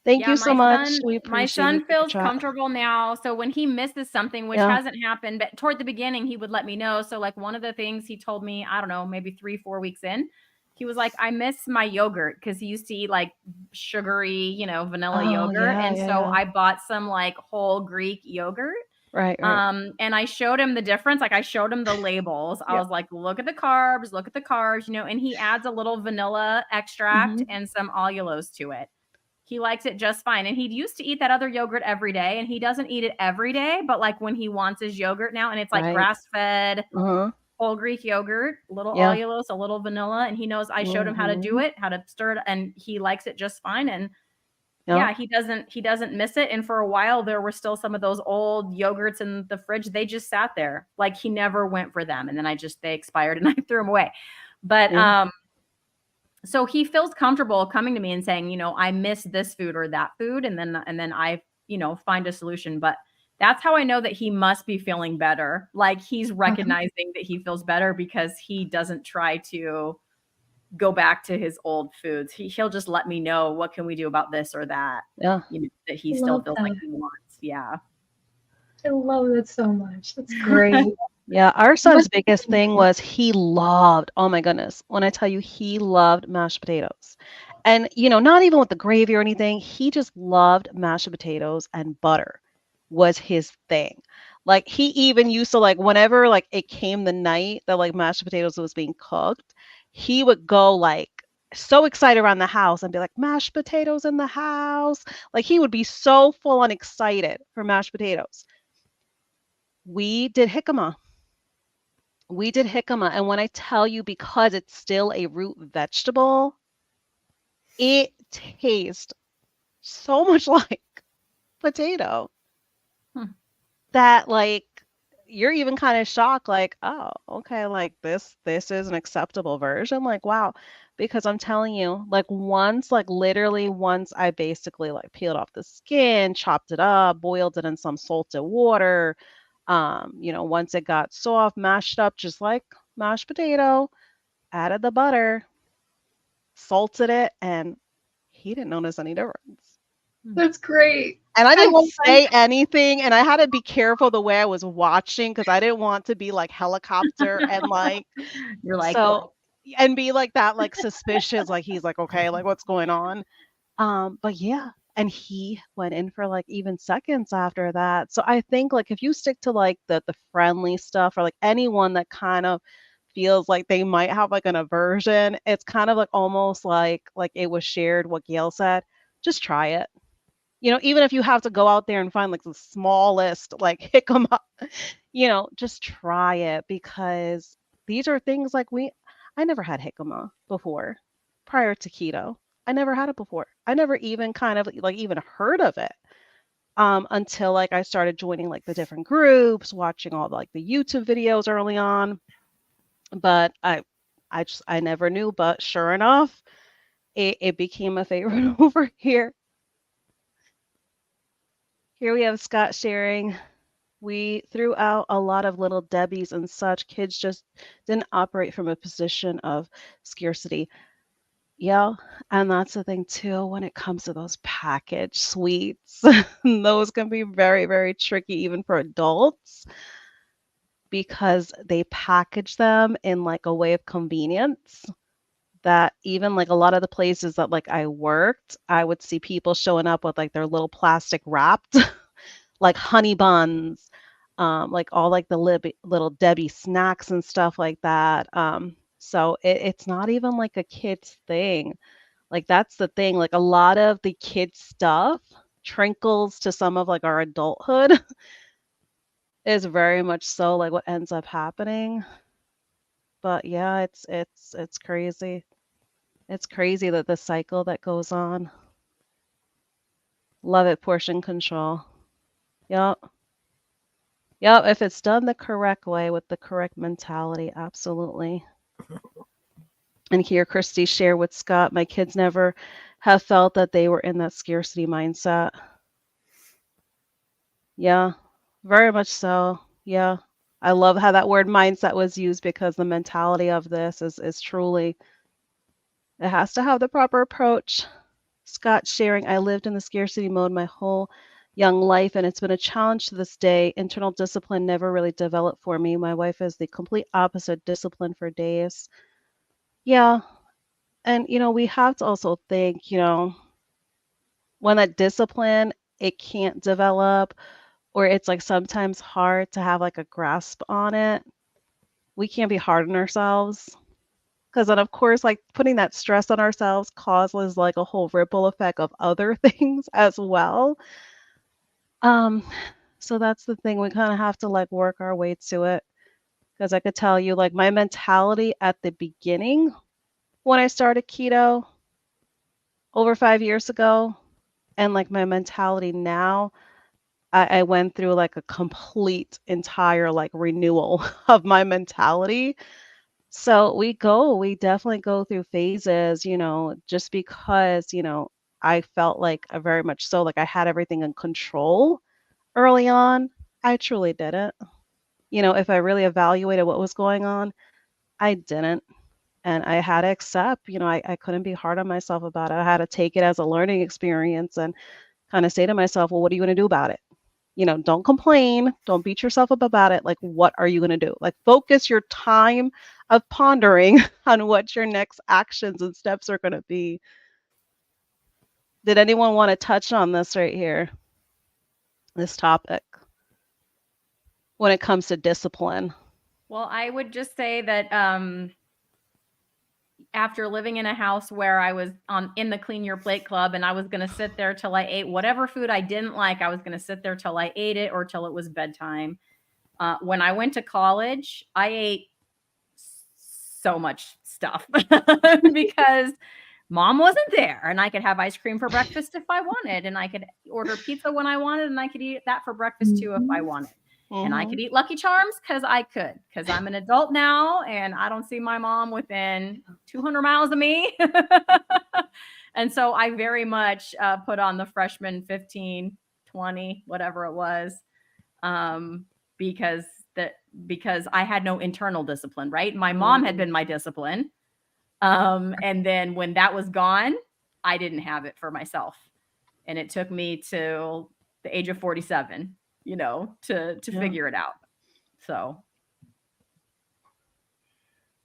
Thank Yeah, you so much. We my appreciate son you, Super feels Chat. comfortable now. So when he misses something, which Yeah. hasn't happened, but toward the beginning, he would let me know. So like one of the things he told me, I don't know, maybe 3, 4 weeks in, he was like, I miss my yogurt because he used to eat like sugary, vanilla Oh yogurt. yeah, And yeah, so yeah. I bought some like whole Greek yogurt. Right, right. And I showed him the difference. Like I showed him the labels. I Yeah. was like, look at the carbs, and he adds a little vanilla extract Hmm. and some allulose to it. He likes it just fine. And he used to eat that other yogurt every day, and he doesn't eat it every day, but like when he wants his yogurt now, and it's like Right. grass-fed Uh-huh. whole Greek yogurt, a little Yeah. allulose, a little vanilla, and he knows I showed him how to do Hmm. it, how to stir it, and he likes it just fine. And Yeah. yeah, he doesn't miss it. And for a while there were still some of those old yogurts in the fridge. They just sat there. Like he never went for them. And then they expired and I threw them away. But Yeah. so he feels comfortable coming to me and saying, I miss this food or that food, and then I, find a solution. But that's how I know that he must be feeling better. Like he's Mhm. recognizing that he feels better because he doesn't try to go back to his old foods. He'll just let me know, what can we do about this or that, Yeah. that he I still love feels like that. he wants. Yeah. I love that so much. That's great. Yeah, our son's What's biggest thing was he loved, oh my goodness, when I tell you he loved mashed potatoes. And, not even with the gravy or anything, he just loved mashed potatoes and butter was his thing. Like he even used to like whenever like it came the night that like mashed potatoes was being cooked, he would go like so excited around the house and be like mashed potatoes in the house. Like he would be so full on excited for mashed potatoes. We did jicama. We did jicama, and when I tell you, because it's still a root vegetable, it tastes so much like potato Hmm. that like you're even kind of shocked, like, oh, okay, like this is an acceptable version. Like, wow. Because I'm telling you, like literally once I basically like peeled off the skin, chopped it up, boiled it in some salted water, once it got soft, mashed up just like mashed potato, added the butter, salted it, and he didn't notice any difference. That's great. And I I didn't love that. say anything, and I had to be careful the way I was watching because I didn't want to be like helicopter and like You're like, so and be like that, like suspicious, like he's like, okay, like what's going on? But yeah, and he went in for like even seconds after that. So I think like if you stick to like the friendly stuff or like anyone that kind of feels like they might have like an aversion, it's kind of like almost like it was shared what Gail said. Just try it. Even if you have to go out there and find like the smallest like jicama, just try it, because these are things like I never had jicama before prior to keto. I never had it before. I never even kind of like even heard of it until like I started joining like the different groups, watching all like the YouTube videos early on. But I never knew, but sure enough, it became a favorite over here. Here we have Scott sharing. We threw out a lot of little Debbies and such. Kids just didn't operate from a position of scarcity. Yeah, and that's the thing too when it comes to those packaged sweets. Those can be very, very tricky even for adults because they package them in like a way of convenience that even like a lot of the places that like I worked, I would see people showing up with like their little plastic wrapped like honey buns, like all like the little Debbie snacks and stuff like that. So it's not even like a kid's thing. Like that's the thing. Like a lot of the kids stuff trinkles to some of like our adulthood is very much so like what ends up happening. But yeah, it's crazy. It's crazy that the cycle that goes on. Love it, portion control. Yep. Yep, if it's done the correct way with the correct mentality, absolutely. And here, Christy shared with Scott, my kids never have felt that they were in that scarcity mindset. Yeah, very much so. Yeah. I love how that word mindset was used because the mentality of this is truly, it has to have the proper approach. Scott sharing, I lived in the scarcity mode my whole young life, and it's been a challenge to this day. Internal discipline never really developed for me. My wife is the complete opposite, discipline for days. Yeah. And, we have to also think, when that discipline, it can't develop, or it's like sometimes hard to have like a grasp on it, we can't be hard on ourselves. Because then, of course, like putting that stress on ourselves causes like a whole ripple effect of other things as well. Um, so that's the thing. We kind of have to like work our way to it. Because I could tell you, like, my mentality at the beginning when I started keto over 5 years ago, and like my mentality now, I went through like a complete entire like renewal of my mentality. So we definitely go through phases, just because, I felt like I very much so like I had everything in control early on. I truly didn't. If I really evaluated what was going on, I didn't. And I had to accept, I couldn't be hard on myself about it. I had to take it as a learning experience and kind of say to myself, well, what are you going to do about it? Don't complain. Don't beat yourself up about it. Like, what are you going to do? Like, focus your time of pondering on what your next actions and steps are going to be. Did anyone want to touch on this right here? This topic when it comes to discipline? Well, I would just say that after living in a house where I was in the Clean Your Plate Club and I was going to sit there till I ate whatever food I didn't like, I was going to sit there till I ate it or till it was bedtime. When I went to college, I ate so much stuff because mom wasn't there, and I could have ice cream for breakfast if I wanted, and I could order pizza when I wanted, and I could eat that for breakfast too if I wanted. And I could eat Lucky Charms because I'm an adult now and I don't see my mom within 200 miles of me. And so I very much put on the freshman 15, 20, whatever it was, because I had no internal discipline, right? My mom had been my discipline. And then when that was gone, I didn't have it for myself. And it took me till the age of 47, to figure it out. So.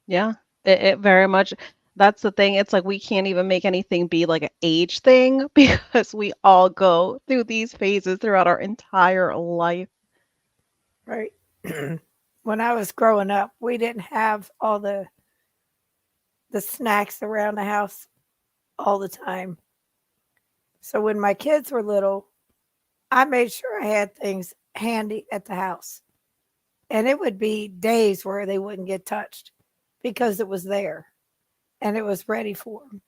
Yeah, it very much, that's the thing. It's like we can't even make anything be like an age thing because we all go through these phases throughout our entire life. Right. when I was growing up, we didn't have all the snacks around the house all the time. So when my kids were little, I made sure I had things handy at the house. And it would be days where they wouldn't get touched because it was there and it was ready for them.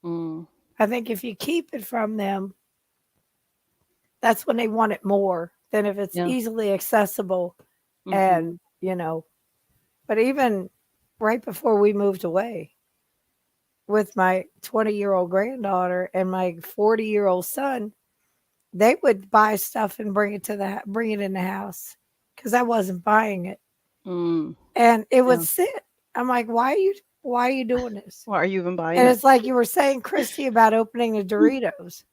Mm. I think if you keep it from them, that's when they want it more than if it's Yeah. easily accessible. Mhm. And, but even right before we moved away with my 20-year-old granddaughter and my 40-year-old son, they would buy stuff and bring it in the house because I wasn't buying it. Mm. And it would Yeah. sit. I'm like, why are you doing this? Why are you even buying And it? it's like you were saying, Cristie, about opening the Doritos.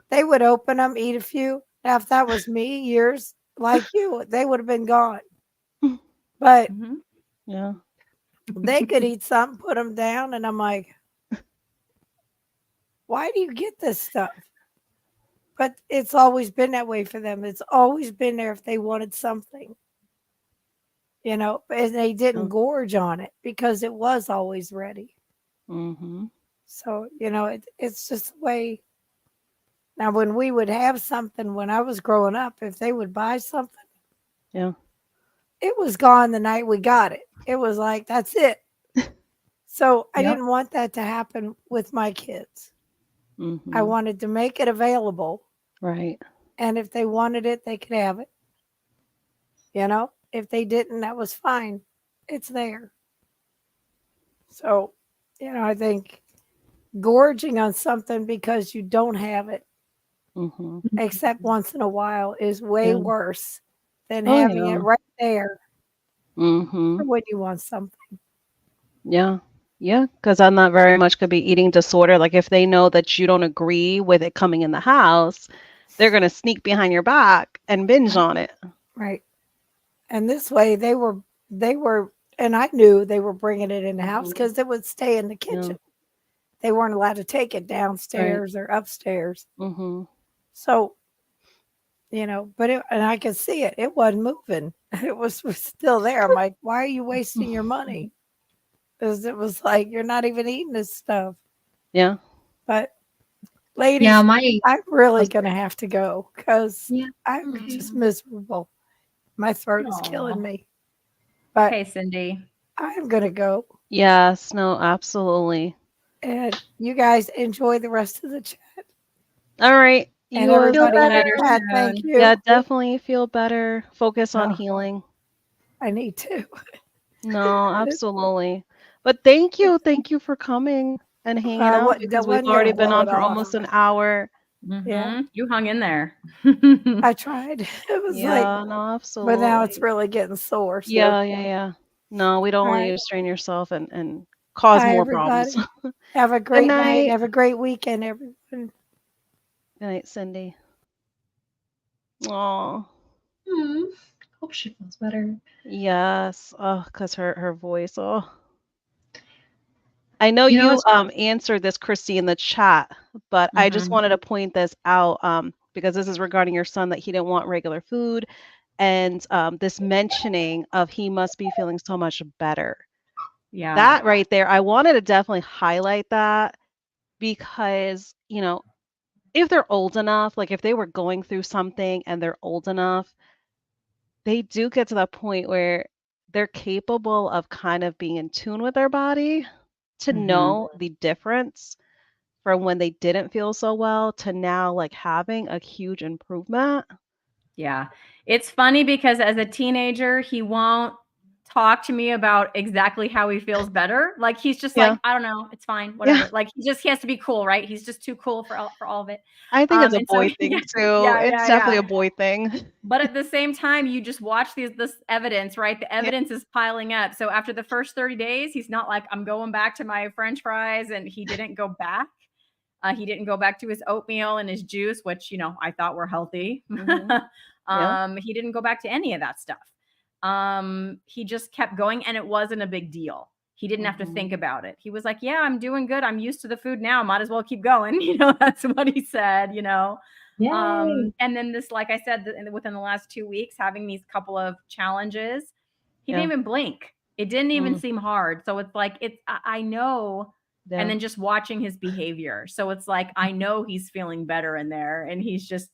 They would open them, eat a few. Now, if that was me years like you, they would have been gone. But Mhm. Yeah. they could eat something, put them down. And I'm like, why do you get this stuff? But it's always been that way for them. It's always been there if they wanted something, and they didn't Yeah. gorge on it because it was always ready. Mm-hmm. So, it's just the way. Now, when we would have something when I was growing up, if they would buy something, Yeah. it was gone the night we got it. It was like, that's it. So I Yep. didn't want that to happen with my kids. I Mm-hmm. wanted to make it available. Right. And if they wanted it, they could have it. If they didn't, that was fine. It's there. So, I think gorging on something because you don't have it, Mm-hmm. except once in a while, is way Yeah. worse than Oh having yeah. it right there Mm-hmm. for when you want something. Yeah. Yeah. Because on that very much could be eating disorder. Like if they know that you don't agree with it coming in the house, they're gonna sneak behind your back and binge on it. Right. And this way they were, and I knew they were bringing it in the house Mm-hmm. because it would stay in the Yeah. kitchen. They weren't allowed to take it Right. downstairs or upstairs. Mm-hmm. So, and I could see it. It wasn't moving. It was still there. I'm like, why are you wasting your money? Because it was like, you're not even eating this stuff. Yeah. But Yeah, ladies, I'm oh, really sorry. going to have to go because Yeah. I'm Okay. just miserable. My throat is killing Aw. me. But Okay, Cindy. I'm going to go. Yes. No. Absolutely. And you guys enjoy the rest of the chat. All right. And You as Feel everybody in the better. chat, thank soon. Yeah. you. Definitely feel better. Focus on Oh, healing. I need to. No. Absolutely. But thank you. Thank you for coming and hanging I out because we've wasn't going already to been blow on it for off. almost an hour. Yeah, You hung in there. I tried. It was like, Yeah. No. but now it's Absolutely. really getting sore. So, Yeah. Yeah. Yeah. No. We don't all want you right. to strain yourself and cause Bye, more problems. everybody. Have a Good great night. night. Have a great weekend, everyone. Good night, Cindy. Oh. Hope she feels better. Yes. Oh, because her voice. Oh. I know You know, you it's answered this, Christy, in the chat, but I just wanted to point this out because this is regarding your son that he didn't want regular food and this mentioning of he must be feeling so much better. Yeah. That right there, I wanted to definitely highlight that because, if they're old enough, like if they were going through something and they're old enough, they do get to that point where they're capable of kind of being in tune with their body to Mhm. know the difference from when they didn't feel so well to now like having a huge improvement. Yeah. It's funny because as a teenager, he won't talk to me about exactly how he feels better. Like he's just Yeah. like, I don't know, it's fine, Yeah. whatever. Like he has to be cool, right? He's just too cool for all of it. I think it's a And so boy thing too. It's definitely a boy thing. But at the same time, you just watch this evidence, right? The Yeah. evidence is piling up. So after the first 30 days, he's not like, I'm going back to my French fries, and he didn't go back. He didn't go back to his oatmeal and his juice, which I thought were healthy. Yeah. He didn't go back to any of that stuff. He just kept going, and it wasn't a big deal. He didn't have to think about it. He was like, "Yeah, I'm doing good. I'm used to the food now. Might as well keep going." That's what he said. yay. And then this, like I said, within the last 2 weeks, having these couple of challenges, He Yeah. didn't even blink. It didn't even Mm. seem hard. So it's like, I know. Yeah. And then just watching his behavior. So it's like, I know he's feeling better in there, and he's just,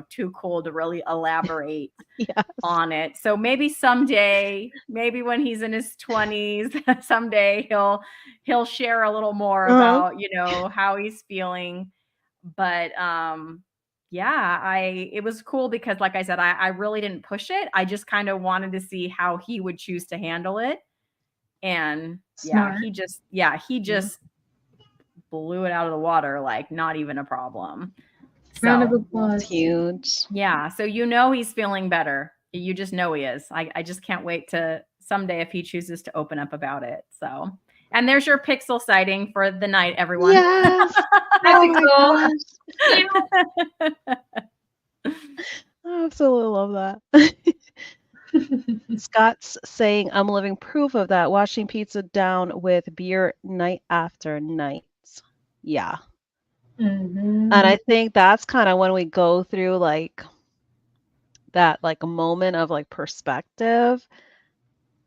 too cool to really elaborate Yes. on it. So maybe someday, maybe when he's in his 20s, someday he'll share a little more about, how he's feeling. But yeah, it was cool because, like I said, I really didn't push it. I just kind of wanted to see how he would choose to handle it. And Smart. he just blew it out of the water, like not even a problem. Round of So That's applause. huge. yeah, so he's feeling better. You just know he is. I just can't wait to someday if he chooses to open up about it. So, and there's your pixel sighting for the night, everyone. Yes. Oh my my gosh. I absolutely love that. Scott's saying, I'm living proof of that. Washing pizza down with beer night after night. Yeah. Mm-hmm. And I think that's kind of when we go through like that like moment of like perspective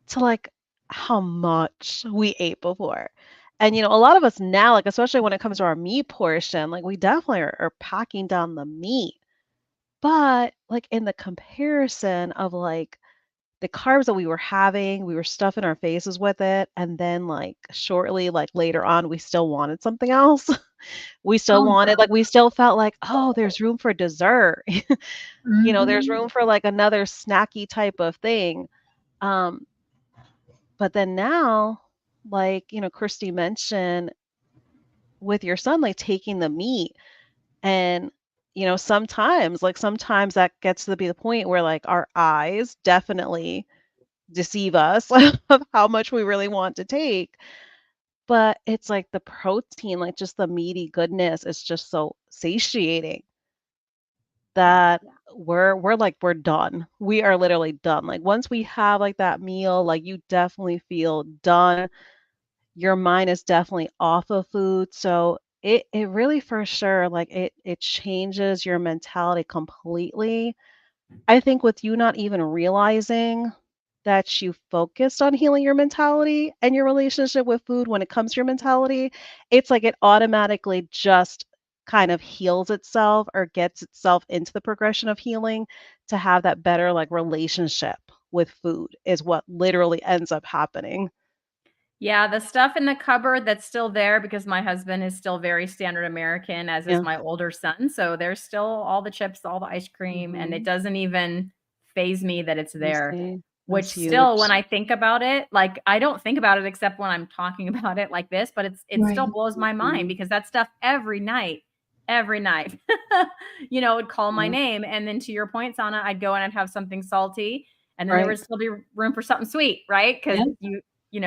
to like how much we ate before. And a lot of us now, like especially when it comes to our meat portion, like we definitely are packing down the meat. But like in the comparison of like the carbs that we were having, we were stuffing our faces with it, and then like shortly, like later on, we still wanted something else. We still Oh, wanted, like we still felt like, oh, there's room for dessert. There's mhm. room for like another snacky type of thing. Um, but then now, like, Christy mentioned with your son, like taking the meat and sometimes that gets to be the point where like our eyes definitely deceive us of how much we really want to take. But it's like the protein, like just the meaty goodness is just so satiating that we're done. We are literally done. Like once we have like that meal, like you definitely feel done. Your mind is definitely off of food. So it really for sure like it changes your mentality completely. I think with you not even realizing that you focused on healing your mentality and your relationship with food when it comes to your mentality, it's like it automatically just kind of heals itself or gets itself into the progression of healing to have that better like relationship with food is what literally ends up happening. Yeah, the stuff in the cupboard that's still there because my husband is still very standard American, as is Yeah. my older son. So there's still all the chips, all the ice cream, and it Mhm. doesn't even phase me that it's You there. see? Which That's still, when huge. I think about it, like I don't think about it except when I'm talking about it like this, but it Right. still blows my mind Mhm. because that stuff every night, would call my Yeah. name. And then to your point, Sana, I'd go and I'd have something salty, and then there Right. would still be room for something sweet, right? Because Yeah.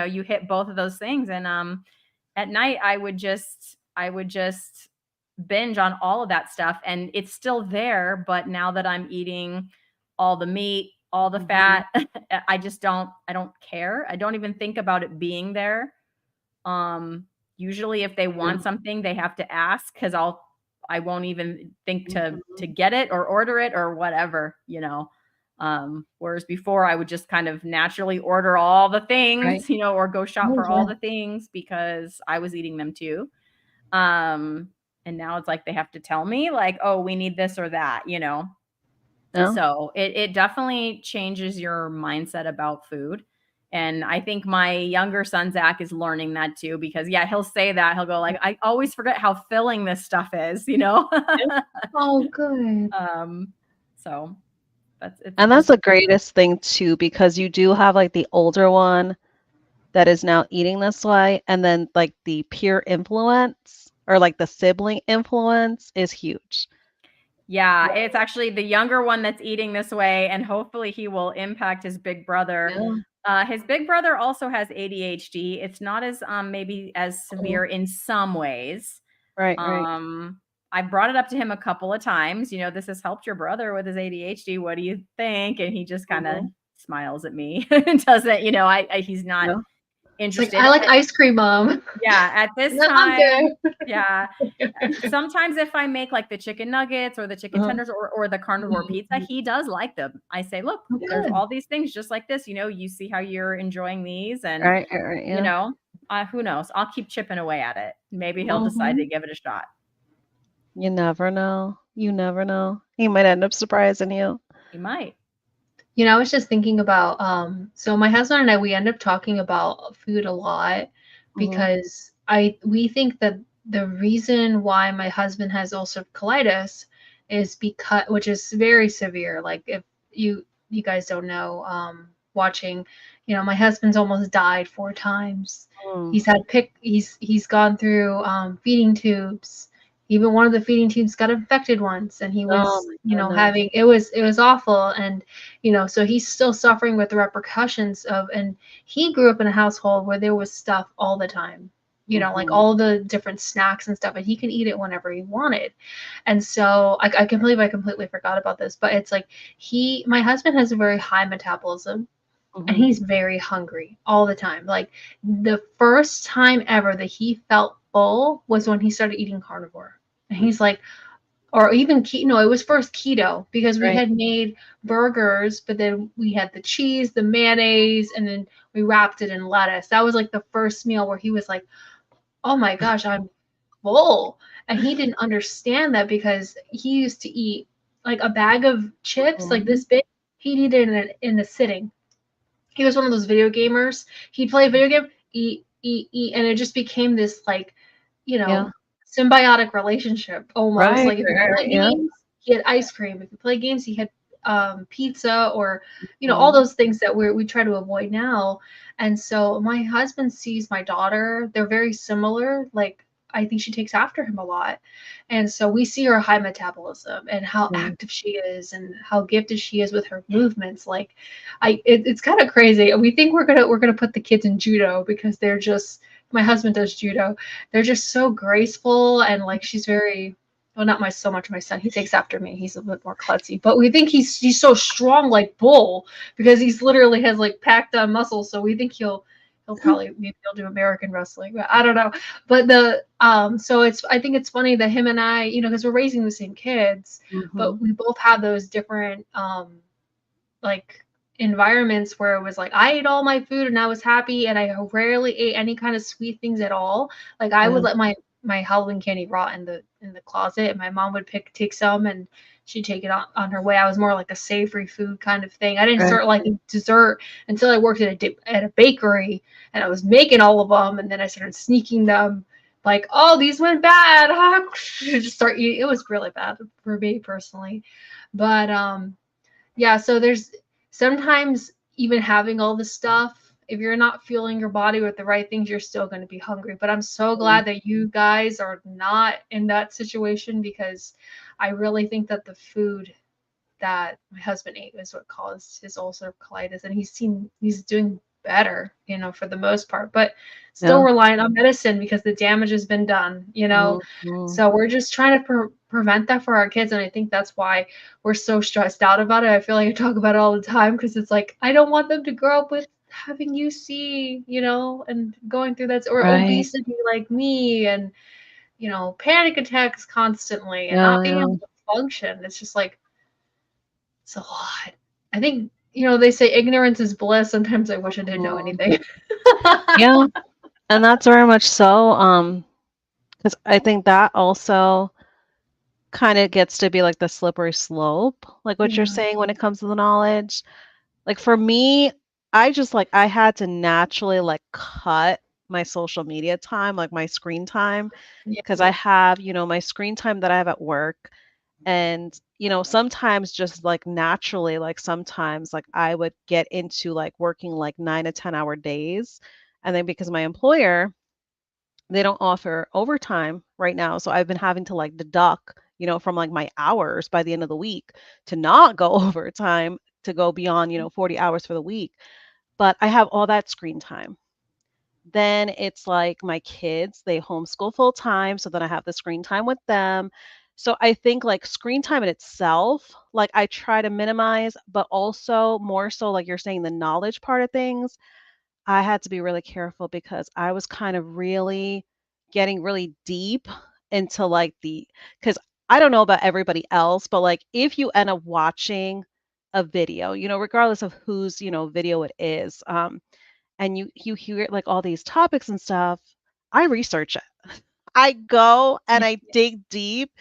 you hit both of those things. And at night I would just binge on all of that stuff, and it's still there, but now that I'm eating all the meat, all the Mhm. fat, I don't care. I don't even think about it being there. um Usually if they Yeah. want something, they have to ask, because I won't even think to Mhm. get it or order it or whatever. Whereas before I would just kind of naturally order all the Right. things, or go shop Oh for all yeah. the things because I was eating them too. And now it's like they have to tell me like, oh, we need this or that. Yeah. So it definitely changes your mindset about food. And I think my younger son, Zach, is learning that too, because yeah, he'll say that. He'll go like, I always forget how filling this stuff is. Yeah. Oh good. um, so And it's that's the greatest thing too, because you do have like the older one that is now eating this way, and then like the peer influence or like the sibling influence is huge. yeah, it's actually the younger one that's eating this way, and hopefully he will impact his big brother. Yeah. His big brother also has ADHD. It's not as maybe as Cool. severe in some ways. Right, right. Um, I brought it up to him a couple of times. This has helped your brother with his ADHD. What do you think? And he just kind of Mhm. smiles at me. Doesn't, he's not Yeah. It's like, interested. I like ice cream, Mom. Yeah, at this No, I'm time, good. yeah. Sometimes if I make like the chicken nuggets or the chicken Uh-huh. tenders or the carnivore pizza, Mhm. he does like them. I say, look, Oh, there's good. all these things just like this. You see how you're enjoying these, and Right, you yeah. know, who knows? I'll keep chipping away at it. Maybe he'll decide Mhm. to give it a shot. You never know. You never know. He might end up surprising you. He might. You know, I was just thinking about so my husband and I, we end up talking about food a lot Mhm. because I we think that the reason why my husband has ulcerative colitis is because, which is very severe. Like, if you guys don't know, watching, my husband's almost died 4 times. Mm. He's gone through feeding tubes. Even one of the feeding tubes got infected once, and he Oh was, my goodness. having, it was awful. And so he's still suffering with the repercussions of, and he grew up in a household where there was stuff all the time, like Mhm. all the different snacks and stuff, and he could eat it whenever he wanted. And so I can believe I completely forgot about this, but it's like, my husband has a very high metabolism, and Mhm. he's very hungry all the time. Like, the first time ever that he felt full was when he started eating carnivore. And he's like, or even keto. No, it was first keto, because we Right. had made burgers, but then we had the cheese, the mayonnaise, and then we wrapped it in lettuce. That was like the first meal where he was like, "Oh my gosh, I'm full." And he didn't understand that, because he used to eat like a bag of chips like Mhm. this big. He'd eat it in a sitting. He was one of those video gamers. He'd play a video game, eat, eat, eat, and it just became this, like, you Yeah. know, symbiotic relationship almost. Right, Like, if you right, right, play yeah. games, he had ice cream. If you play games, he had pizza, or all Mhm. those things that we try to avoid now. And so my husband sees my daughter; they're very similar. Like, I think she takes after him a lot. And so we see her high metabolism and how Mhm. active she is and how gifted she is with her movements. Like, it's kind of crazy. We think we're gonna put the kids in judo, because they're just, my husband does judo. They're just so graceful, and like, she's very, well, not so much my son. He takes after me. He's a bit more klutzy, but we think he's so strong, like bull, because he's literally has like packed on muscles. So we think he'll probably, maybe he'll do American wrestling, but I don't know. But so I think it's funny that him and I, because we're raising the same kids, but Mhm. we both have those different like environments where it was like, I ate all my food and I was happy, and I rarely ate any kind of sweet things at all. Like, I Yeah. would let my Halloween candy rot in the closet, and my mom would take some, and she'd take it on her way. I was more like a savory food kind of thing. I didn't Right. start liking dessert until I worked at a bakery, and I was making all of them, and then I started sneaking them. Like, oh, these went bad. Just start eating. It was really bad for me personally, but yeah, so there's sometimes, even having all the stuff, if you're not fueling your body with the right things, you're still going to be hungry. But I'm so Mhm. glad that you guys are not in that situation, because I really think that the food that my husband ate was what caused his ulcerative colitis, and he's doing better, for the most part, but still Yeah. relying on medicine because the damage has been done. Mhm. So we're just trying to prevent that for our kids, and I think that's why we're so stressed out about it. I feel like I talk about it all the time, because it's like, I don't want them to grow up with having UC, and going through that, or Right. obesity like me, and panic attacks constantly, and not Yeah, being yeah. able to function. It's just like, it's a lot. I think, they say ignorance is bliss. Sometimes I wish I didn't know Mhm. anything. Yeah, and that's very much so, because I think that also kinda gets to be, like, the slippery slope, like what you're Yeah. saying when it comes to the knowledge. Like, for me, I just, like, I had to naturally, like, cut my social media time, like, my screen time, Yeah. because I have, my screen time that I have at work, and, sometimes just, like, naturally, like, sometimes, like, I would get into, like, working, like, 9 to 10-hour days, and then because my employer, they don't offer overtime right now, so I've been having to, like, deduct, from, like, my hours by the end of the week to not go overtime, to go beyond, 40 hours for the week, but I have all that screen time. Then it's like my kids, they homeschool full time, so then I have the screen time with them. So I think, like, screen time in itself, like, I try to minimize, but also more so, like you're saying, the knowledge part of things, I had to be really careful because I was kind of really getting really deep into like because I don't know about everybody else, but like if you end up watching a video, regardless of whose, video it is, and you hear like all these topics and stuff, I research it. I go and Yeah. I dig deep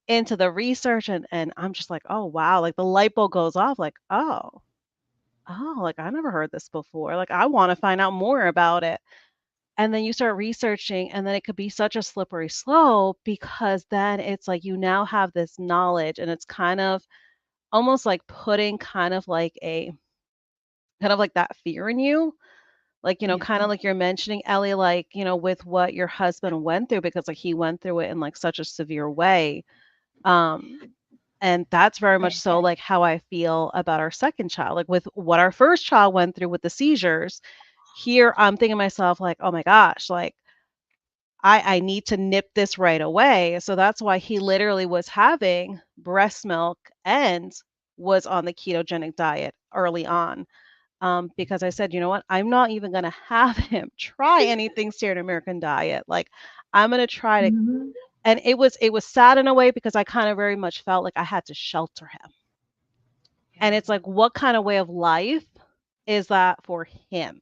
into the research and I'm just like, oh wow, like the light bulb goes off, like, oh, like I never heard this before. Like I want to find out more about it. And then you start researching, and then it could be such a slippery slope because then it's like you now have this knowledge, and it's kind of almost like putting kind of like that fear in you. Like, Yeah. kind of like you're mentioning, Ellie, like, with what your husband went through, because like he went through it in like such a severe way. Um, and that's very much so like how I feel about our second child. Like with what our first child went through with the seizures, here I'm thinking to myself, like, oh my gosh, like I need to nip this right away. So that's why he literally was having breast milk and was on the ketogenic diet early on. Because I said, you know what? I'm not even going to have him try anything standard American diet. Like I'm going to try to, Mhm. and it was sad in a way because I kind of very much felt like I had to shelter him. And Yeah. it's like, what kind of way of life is that for him?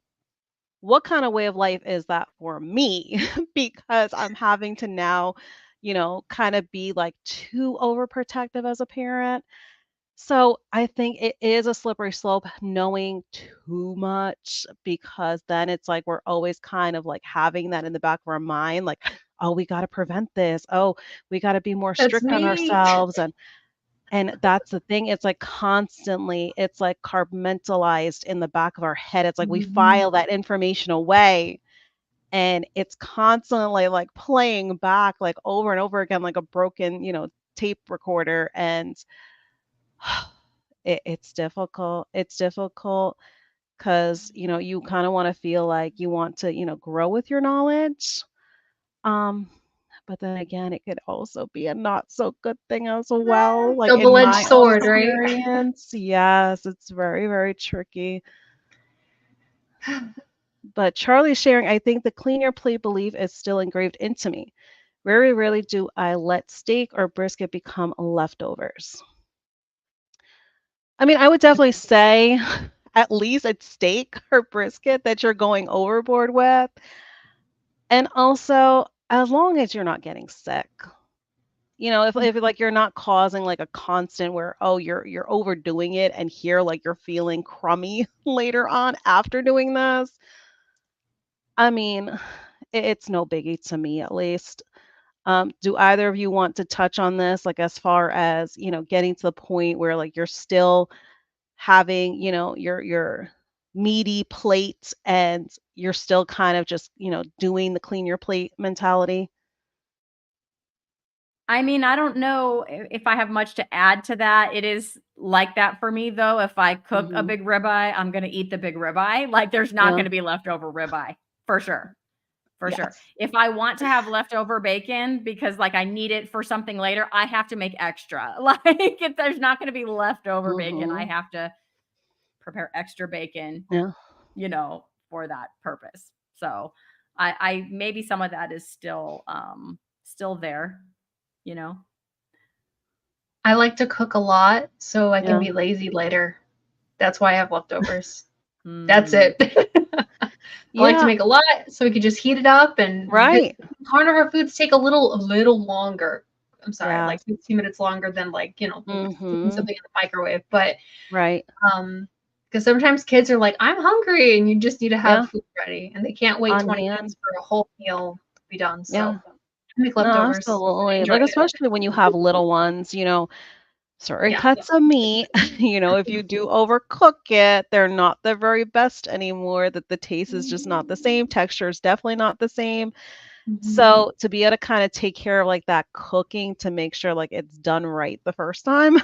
What kind of way of life is that for me? Because I'm having to now, kind of be like too overprotective as a parent. So I think it is a slippery slope knowing too much because then it's like we're always kind of like having that in the back of our mind, like, oh, we got to prevent this. Oh, we got to be more That's strict on me. ourselves. And that's the thing. It's like constantly, it's like compartmentalized in the back of our head. It's like we Mhm. file that information away and it's constantly like playing back like over and over again, like a broken, tape recorder. And it's difficult. It's difficult because, you kind of want to feel like you want to, grow with your knowledge. Um, but then again, it could also be a not so good thing as well, like in Double-edged my own sword, right? experience. Yes, it's very, very tricky. But Charlie's sharing, I think the clean your plate belief is still engraved into me. Very rarely do I let steak or brisket become leftovers. I mean, I would definitely say at least it's steak or brisket that you're going overboard with. And also, as long as you're not getting sick. If like you're not causing like a constant where oh you're overdoing it and here like you're feeling crummy later on after doing this. I mean, it's no biggie to me at least. Do either of you want to touch on this like as far as, getting to the point where like you're still having, your meaty plate and you're still kind of just, doing the clean your plate mentality? I mean, I don't know if I have much to add to that. It is like that for me, though. If I cook a Mhm. big ribeye, I'm going to eat the big ribeye. Like, there's not Yeah. going to be leftover ribeye for sure. For sure. Yes. If I want to have leftover bacon because like I need it for something later, I have to make extra. Like if there's not going to be leftover bacon, I Mhm. have to prepare extra bacon, Yeah. for that purpose. So I maybe some of that is still there, you know. I like to cook a lot so I can Yeah. be lazy later. That's why I have leftovers. That's Mm. it. I like to Yeah. make a lot so we can just heat it up and Right. carnivore foods take a little longer. I'm sorry, like Yes. 15 minutes longer than like, cooking Mhm. something in the microwave. But Right. um because sometimes kids are like, I'm hungry, and you just need to have Yeah. food ready and they can't wait On 20 hand. minutes for a whole meal to be done. So Yeah. I make No, leftovers. I absolutely. enjoy Like it. especially when you have little ones, certain Yeah. cuts of meat, if you do overcook it, they're not the very best anymore. That the taste is just not the same. Texture is definitely not the same. Mhm. So to be able to kind of take care of like that cooking to make sure like it's done right the first time,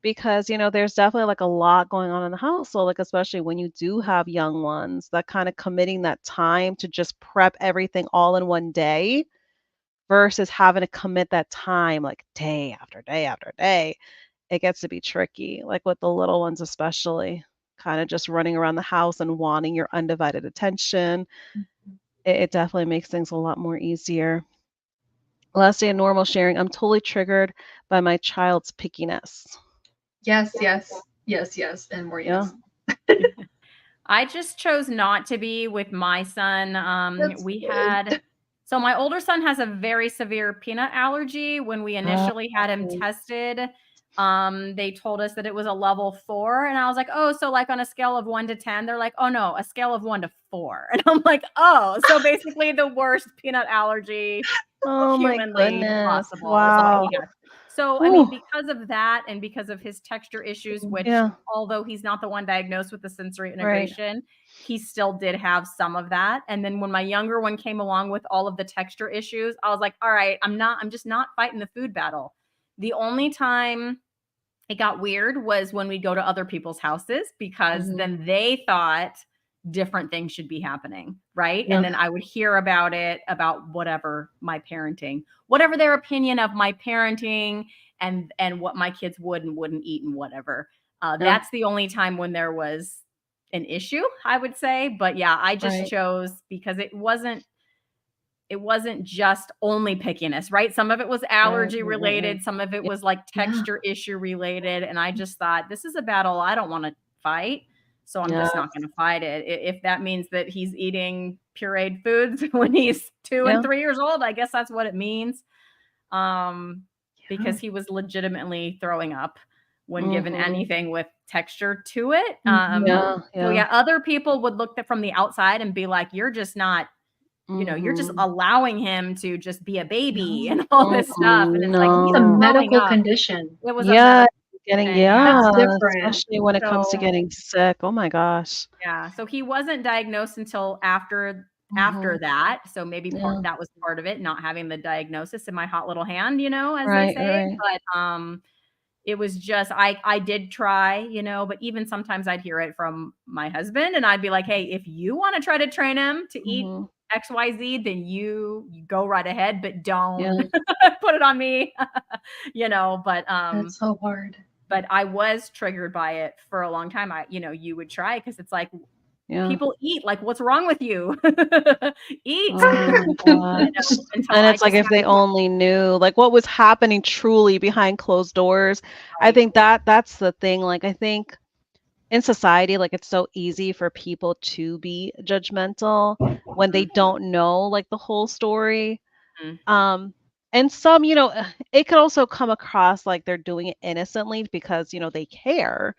because there's definitely like a lot going on in the household, like especially when you do have young ones, that kind of committing that time to just prep everything all in one day versus having to commit that time like day after day after day. It gets to be tricky, like with the little ones especially, kind of just running around the house and wanting your undivided attention. It definitely makes things a lot more easier. Last day of normal sharing. I'm totally triggered by my child's pickiness. Yes, and more Yeah. yes. I just chose not to be with my son. That's We good. had, so my older son has a very severe peanut allergy. When we initially had him Oh. tested, they told us that it was a level 4. And I was like, oh, so like on a scale of 1 to 10, they're like, oh no, a scale of 1 to 4. And I'm like, oh, so basically the worst peanut allergy Oh my humanly goodness. possible is what Wow. he has. So, I Ooh. mean, because of that and because of his texture issues, which Yeah. although he's not the one diagnosed with the sensory Right. integration, he still did have some of that. And then when my younger one came along with all of the texture issues, I was like, all right, I'm just not fighting the food battle. The only time it got weird was when we go to other people's houses because Mhm. then they thought different things should be happening, right? Yeah. And then I would hear about it, about whatever my parenting, whatever their opinion of my parenting and what my kids would and wouldn't eat and whatever. Yeah. That's the only time when there was an issue, I would say. But yeah, I just Right. chose because it wasn't just only pickiness, right? Some of it was allergy related, some of it Yeah. was like Yeah. texture issue related. And I just thought, this is a battle I don't want to fight. So I'm just Yeah. not going to fight it. If that means that he's eating pureed foods when he's 2 Yeah. and 3 years old, I guess that's what it means. Yeah. Because he was legitimately throwing up when given Mhm. anything with texture to it. Yeah. So Yeah. yeah, other people would look from the outside and be like, you're just not, you're just Mhm. allowing him to just be a baby No. and all this stuff. And it's like, he's It's a No. growing medical up. condition. It was a Yeah. medical Getting thing. Yeah. That's yeah, different. especially when it comes to So getting sick. Oh my gosh. yeah. So he wasn't diagnosed until after Mhm. that. So maybe Yeah. that was part of it, not having the diagnosis in my hot little hand, as they Right. say. Right. But it was just I did try, but even sometimes I'd hear it from my husband and I'd be like, hey, if you want to try to train him to eat Mhm. XYZ, then you go right ahead, but don't Yeah. put it on me. But That's so hard. but I was triggered by it for a long time. You would try because it's like Yeah. people eat. Like, what's wrong with you? Eat. Oh my gosh. Until And I it's like just if they had to only knew like what was happening truly behind closed doors. I right. think that's the thing. Like I think in society, like it's so easy for people to be judgmental when they don't know like the whole story. Mhm. And some, it could also come across like they're doing it innocently because, they care.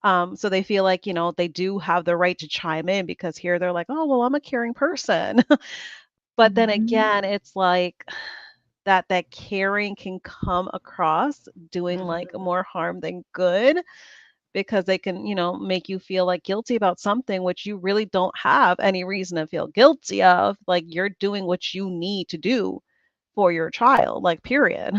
So they feel like, they do have the right to chime in because here they're like, oh, well, I'm a caring person. But then Mhm. again, it's like that caring can come across doing Mhm. like more harm than good because they can, make you feel like guilty about something which you really don't have any reason to feel guilty of. Like you're doing what you need to do for your child, like period.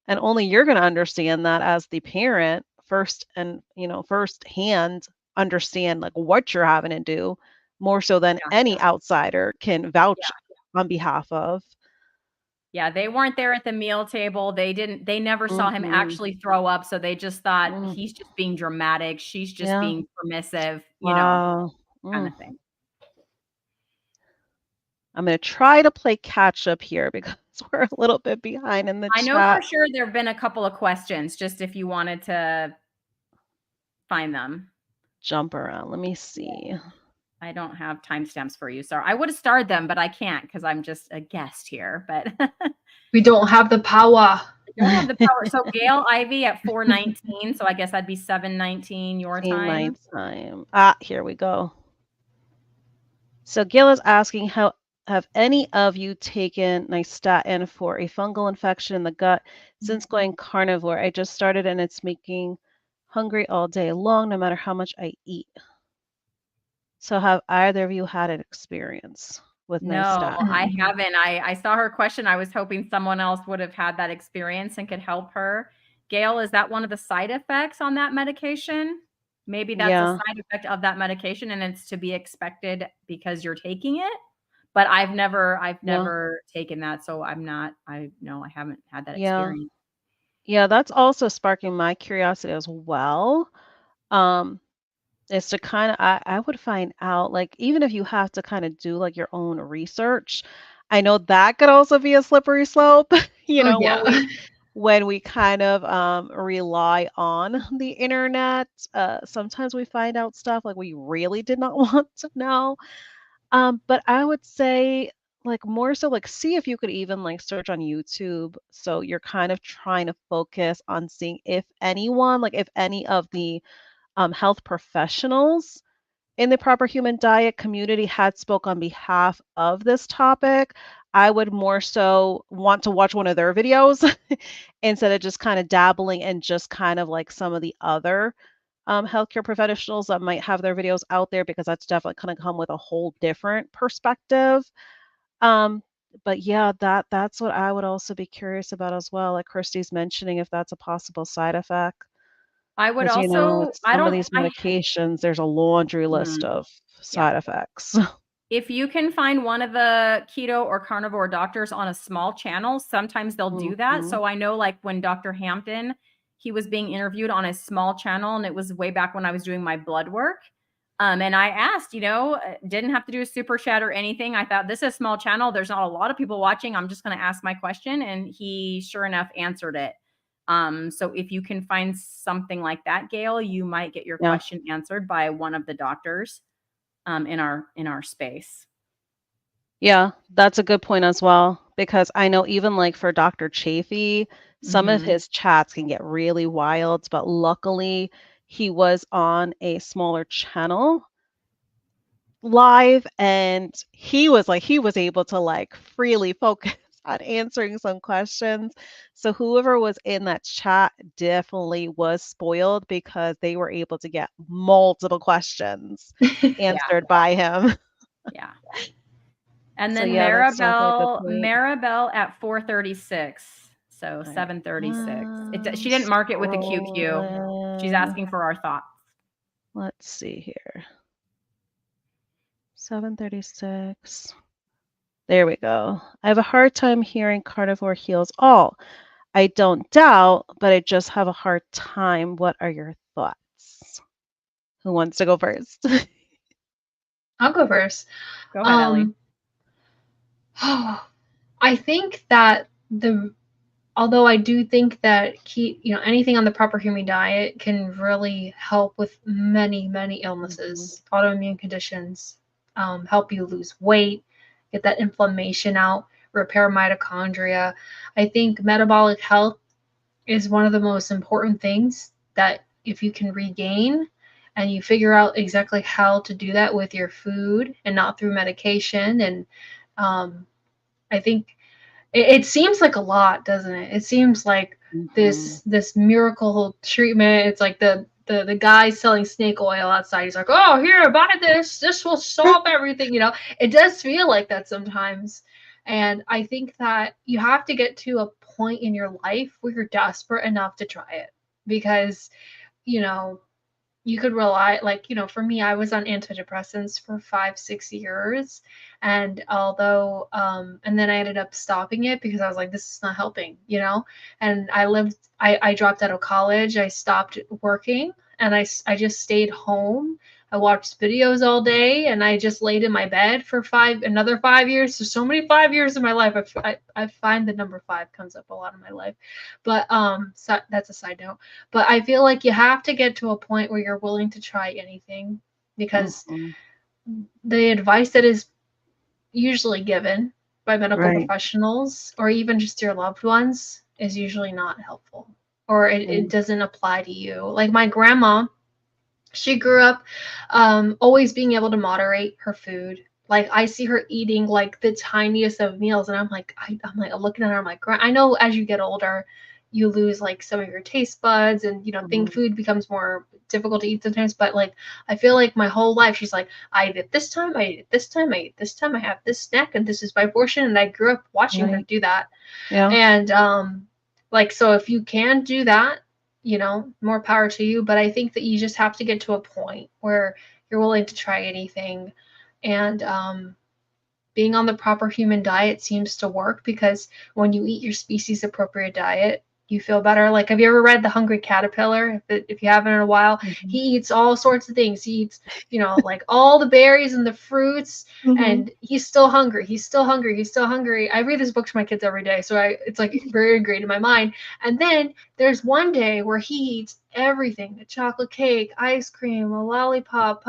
And only you're going to understand that as the parent first and, firsthand understand like what you're having to do more so than Yeah. any outsider can Yeah. vouch on behalf of. Yeah, they weren't there at the meal table. They never saw him Mhm. actually throw up, so they just thought Mm. he's just being dramatic. She's just Yeah. being permissive, Wow. kind Mm. of thing. I'm going to try to play catch up here because we're a little bit behind in the I know for chat. sure there've been a couple of questions, just if you wanted to find them. Jump around. Let me see. I don't have timestamps for you. Sorry. I would have starred them, but I can't because I'm just a guest here. But We don't have the power. I don't have the power. So Gail Ivy at 4:19. So I guess that'd be 7:19 your See my time. time. Here we go. So Gil is asking, how have any of you taken nystatin for a fungal infection in the gut since going carnivore? I just started and it's making hungry all day long, no matter how much I eat. So have either of you had an experience with No, nystatin? I haven't. I saw her question. I was hoping someone else would have had that experience and could help her. Gail, is that one of the side effects on that medication? Maybe that's a Yeah. side effect of that medication and it's to be expected because you're taking it. But I've Yeah. never taken that, so no, I haven't had that Yeah. experience. Yeah, that's also sparking my curiosity as well. Um, is to kind of I would find out like even if you have to kind of do like your own research, I know that could also be a slippery slope, Oh when yeah. we kind of rely on the internet. Sometimes we find out stuff like we really did not want to know. But I would say like more so like see if you could even like search on YouTube. So you're kind of trying to focus on seeing if anyone, like if any of the health professionals in the proper human diet community had spoke on behalf of this topic. I would more so want to watch one of their videos instead of just kind of dabbling in just kind of like some of the other healthcare professionals that might have their videos out there because that's definitely going to come with a whole different perspective. Um, but yeah, that's what I would also be curious about as well. Like Christy's mentioning, if that's a possible side effect. I would Because, with also, I some of don't, these I, medications, there's a laundry list mm, of yeah. side effects. If you can find one of the keto or carnivore doctors on a small channel, sometimes they'll do that. Mhm. So I know like when Dr. Hampton, he was being interviewed on a small channel and it was way back when I was doing my blood work. And I asked, didn't have to do a super chat or anything. I thought this is a small channel. There's not a lot of people watching. I'm just going to ask my question. And he sure enough answered it. So if you can find something like that, Gail, you might get your Yeah. question answered by one of the doctors in our space. Yeah, that's a good point as well, because I know even, like, for Dr. Chafee, some of Mhm. his chats can get really wild, but luckily, he was on a smaller channel live, and he was able to, like, freely focus on answering some questions. So whoever was in that chat definitely was spoiled because they were able to get multiple questions Yeah, answered by him. yeah. And So then yeah, that's definitely a good point. Maribel at 4:36. So Alright, 7:36. She didn't mark it with a QQ. She's scrolling. asking for our thoughts. Let's see here. 7:36. There we go. I have a hard time hearing carnivore heals all. I don't doubt, but I just have a hard time. What are your thoughts? Who wants to go first? I'll go first. Go ahead, Ellie. Um, I think that although I do think that anything on the proper human diet can really help with many, many Mhm. illnesses, autoimmune conditions, help you lose weight, get that inflammation out, repair mitochondria. I think metabolic health is one of the most important things that if you can regain and you figure out exactly how to do that with your food and not through medication. And I think it seems like a lot, doesn't it? It seems like Mhm. this miracle treatment. It's like the guy selling snake oil outside. He's like, "Oh, here, buy this. This will solve everything." It does feel like that sometimes. And I think that you have to get to a point in your life where you're desperate enough to try it because you know you could rely, like, for me, I was on antidepressants for 5 6 years. And although and then I ended up stopping it because I was like, this is not helping. And I dropped out of college, I stopped working, and I just stayed home. I watched videos all day and I just laid in my bed for another 5 years. There's so many 5 years in my life. I find the number five comes up a lot in my life. But so that's a side note. But I feel like you have to get to a point where you're willing to try anything because Mhm. the advice that is usually given by medical Right. professionals or even just your loved ones is usually not helpful, or it Mm. doesn't apply to you. Like my grandma, she grew up always being able to moderate her food. Like I see her eating like the tiniest of meals, and I'm like looking at her. I'm like, I know as you get older, you lose like some of your taste buds, and think Mhm. food becomes more difficult to eat sometimes. But like I feel like my whole life, she's like, I eat it this time, I eat it this time, I eat this time, I have this snack, and this is my portion. And I grew up watching her Right. do that, Yeah. and like, so if you can do that, more power to you. But I think that you just have to get to a point where you're willing to try anything. And being on the proper human diet seems to work because when you eat your species appropriate diet, you feel better. Like, have you ever read The Hungry Caterpillar? If you haven't in a while, he eats all sorts of things. He eats, like all the berries and the fruits, and he's still hungry. He's still hungry. He's still hungry. I read this book to my kids every day, so it's like very ingrained in my mind. And then there's one day where he eats everything: a chocolate cake, ice cream, a lollipop,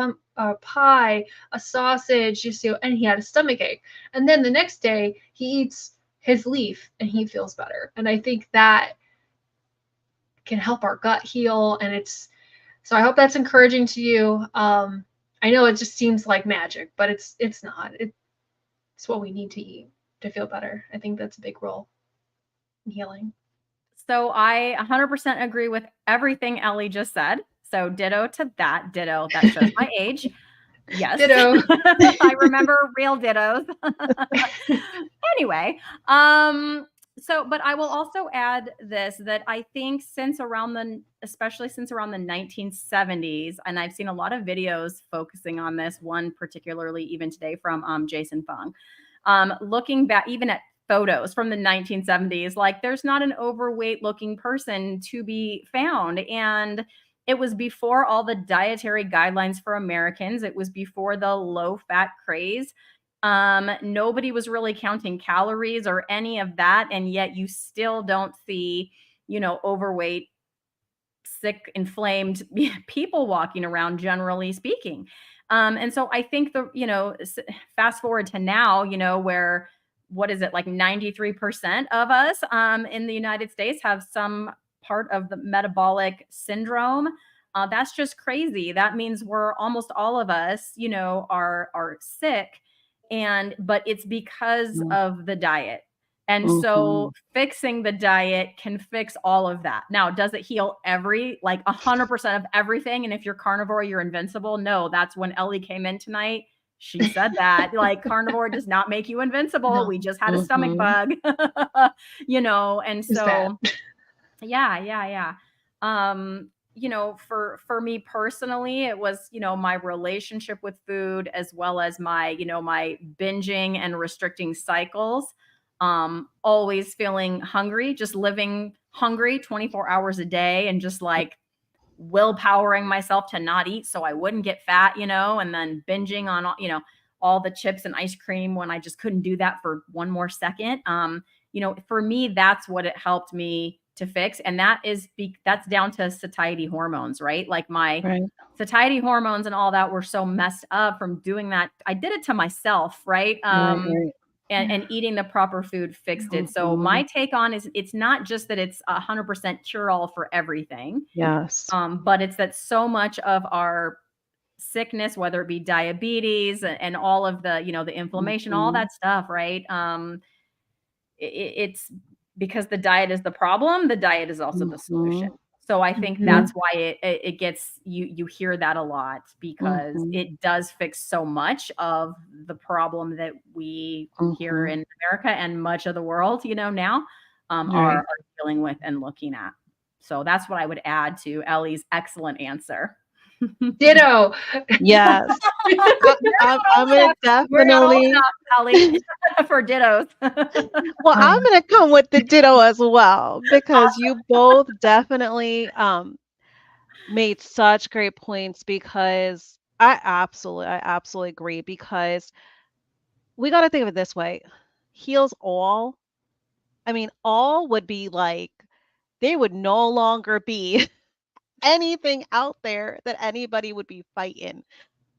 pie, a sausage, and he had a stomach ache. And then the next day he eats his leaf and he feels better. And I think that can help our gut heal. And so I hope that's encouraging to you. I know it just seems like magic, but it's not. It's what we need to eat to feel better. I think that's a big role in healing. So I 100% agree with everything Ellie just said. So ditto to that. Ditto. That shows my age. Yes. Ditto. I remember real dittos. Anyway, but I will also add this, that I think especially since around the 1970s, and I've seen a lot of videos focusing on this, one particularly even today from Jason Fung, looking back even at photos from the 1970s, like there's not an overweight looking person to be found. And it was before all the dietary guidelines for Americans. It was before the low fat craze. Nobody was really counting calories or any of that. And yet you still don't see, overweight, sick, inflamed people walking around, generally speaking. And so I think fast forward to now, where, what is it, like 93% of us in the United States have some part of the metabolic syndrome. That's just crazy. That means we're almost all of us, are sick, but it's because of the diet. And so fixing the diet can fix all of that. Now, does it heal 100% of everything? And if you're carnivore, you're invincible? No, that's when Ellie came in tonight. She said that, like, carnivore does not make you invincible. No. We just had a stomach bug, and so, yeah. For me personally, it was, my relationship with food, as well as my, my binging and restricting cycles. Always feeling hungry, just living hungry 24 hours a day, and just like willpowering myself to not eat so I wouldn't get fat, and then binging on, all the chips and ice cream when I just couldn't do that for one more second. For me, that's what it helped me to fix. And that's down to satiety hormones, right? Like my satiety hormones and all that were so messed up from doing that. I did it to myself, right? And eating the proper food fixed it. So my take on is, it's not just that it's 100% cure all for everything. Yes. But it's that so much of our sickness, whether it be diabetes and all of the, the inflammation, all that stuff, right? It's because the diet is the problem. The diet is also the solution. So I think that's why it gets, you hear that a lot, because it does fix so much of the problem that we here in America and much of the world, now are dealing with and looking at. So that's what I would add to Ellie's excellent answer. Ditto. Yes. I'm going to definitely, Ellie, for dittos. well, I'm going to come with the ditto as well, because you both definitely made such great points, because I absolutely agree, because we got to think of it this way. Heals all. I mean, all would be like, there would no longer be anything out there that anybody would be fighting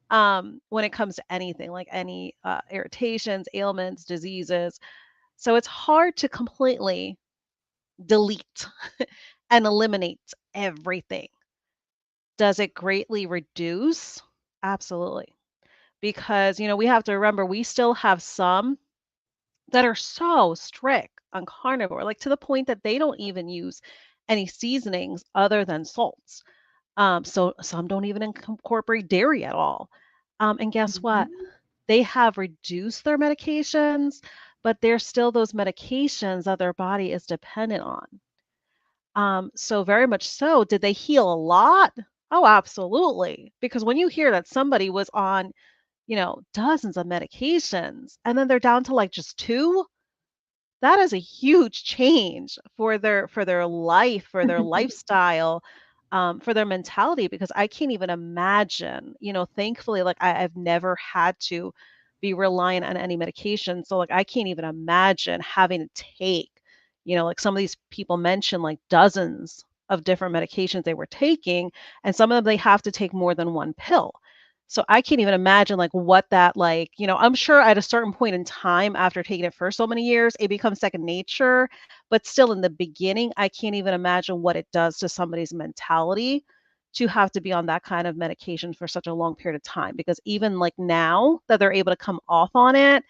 when it comes to anything, like any irritations, ailments, diseases. So it's hard to completely delete and eliminate everything. Does it greatly reduce? Absolutely. Because, we have to remember, we still have some that are so strict on carnivore, like to the point that they don't even use any seasonings other than salts. So some don't even incorporate dairy at all. And guess what? They have reduced their medications, but there's still those medications that their body is dependent on. So very much so. Did they heal a lot? Oh, absolutely. Because when you hear that somebody was on, dozens of medications, and then they're down to like just 2, that is a huge change for their life, for their lifestyle, for their mentality. Because I can't even imagine, thankfully, like I've never had to be reliant on any medication. So like I can't even imagine having to take, like some of these people mentioned like dozens of different medications they were taking, and some of them they have to take more than one pill. So I can't even imagine like what that like, I'm sure at a certain point in time after taking it for so many years, it becomes second nature, but still in the beginning, I can't even imagine what it does to somebody's mentality to have to be on that kind of medication for such a long period of time. Because even like now that they're able to come off on it,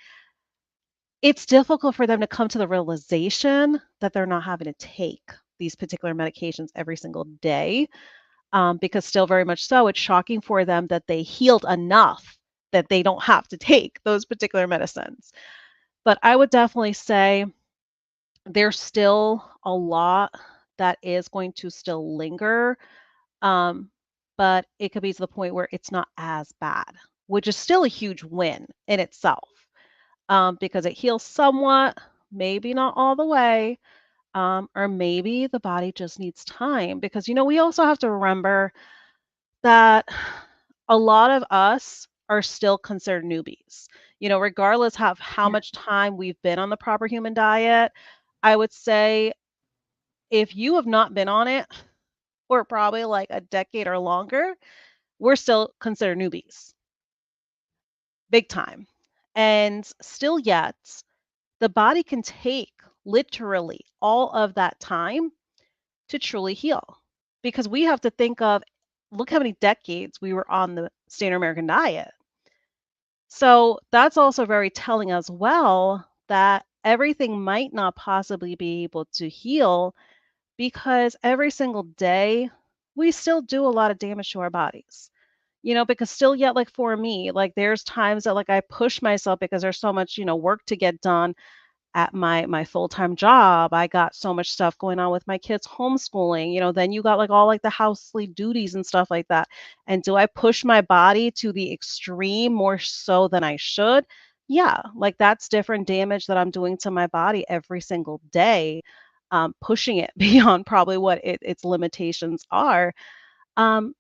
it's difficult for them to come to the realization that they're not having to take these particular medications every single day, because still very much so, it's shocking for them that they healed enough that they don't have to take those particular medicines. But I would definitely say there's still a lot that is going to still linger, um, but it could be to the point where it's not as bad, which is still a huge win in itself, because it heals somewhat, maybe not all the way, or maybe the body just needs time. Because, we also have to remember that a lot of us are still considered newbies. Regardless of how Yeah. much time we've been on the proper human diet, I would say if you have not been on it for probably like a decade or longer, we're still considered newbies, big time. And still yet, the body can take literally all of that time to truly heal. Because we have to think of, look how many decades we were on the standard American diet. So that's also very telling as well that everything might not possibly be able to heal, because every single day we still do a lot of damage to our bodies. Because still yet, like for me, like there's times that like I push myself because there's so much, work to get done at my full-time job. I got so much stuff going on with my kids homeschooling, then you got like all like the housely duties and stuff like that. And do I push my body to the extreme more so than I should? Yeah, like that's different damage that I'm doing to my body every single day, pushing it beyond probably what its limitations are.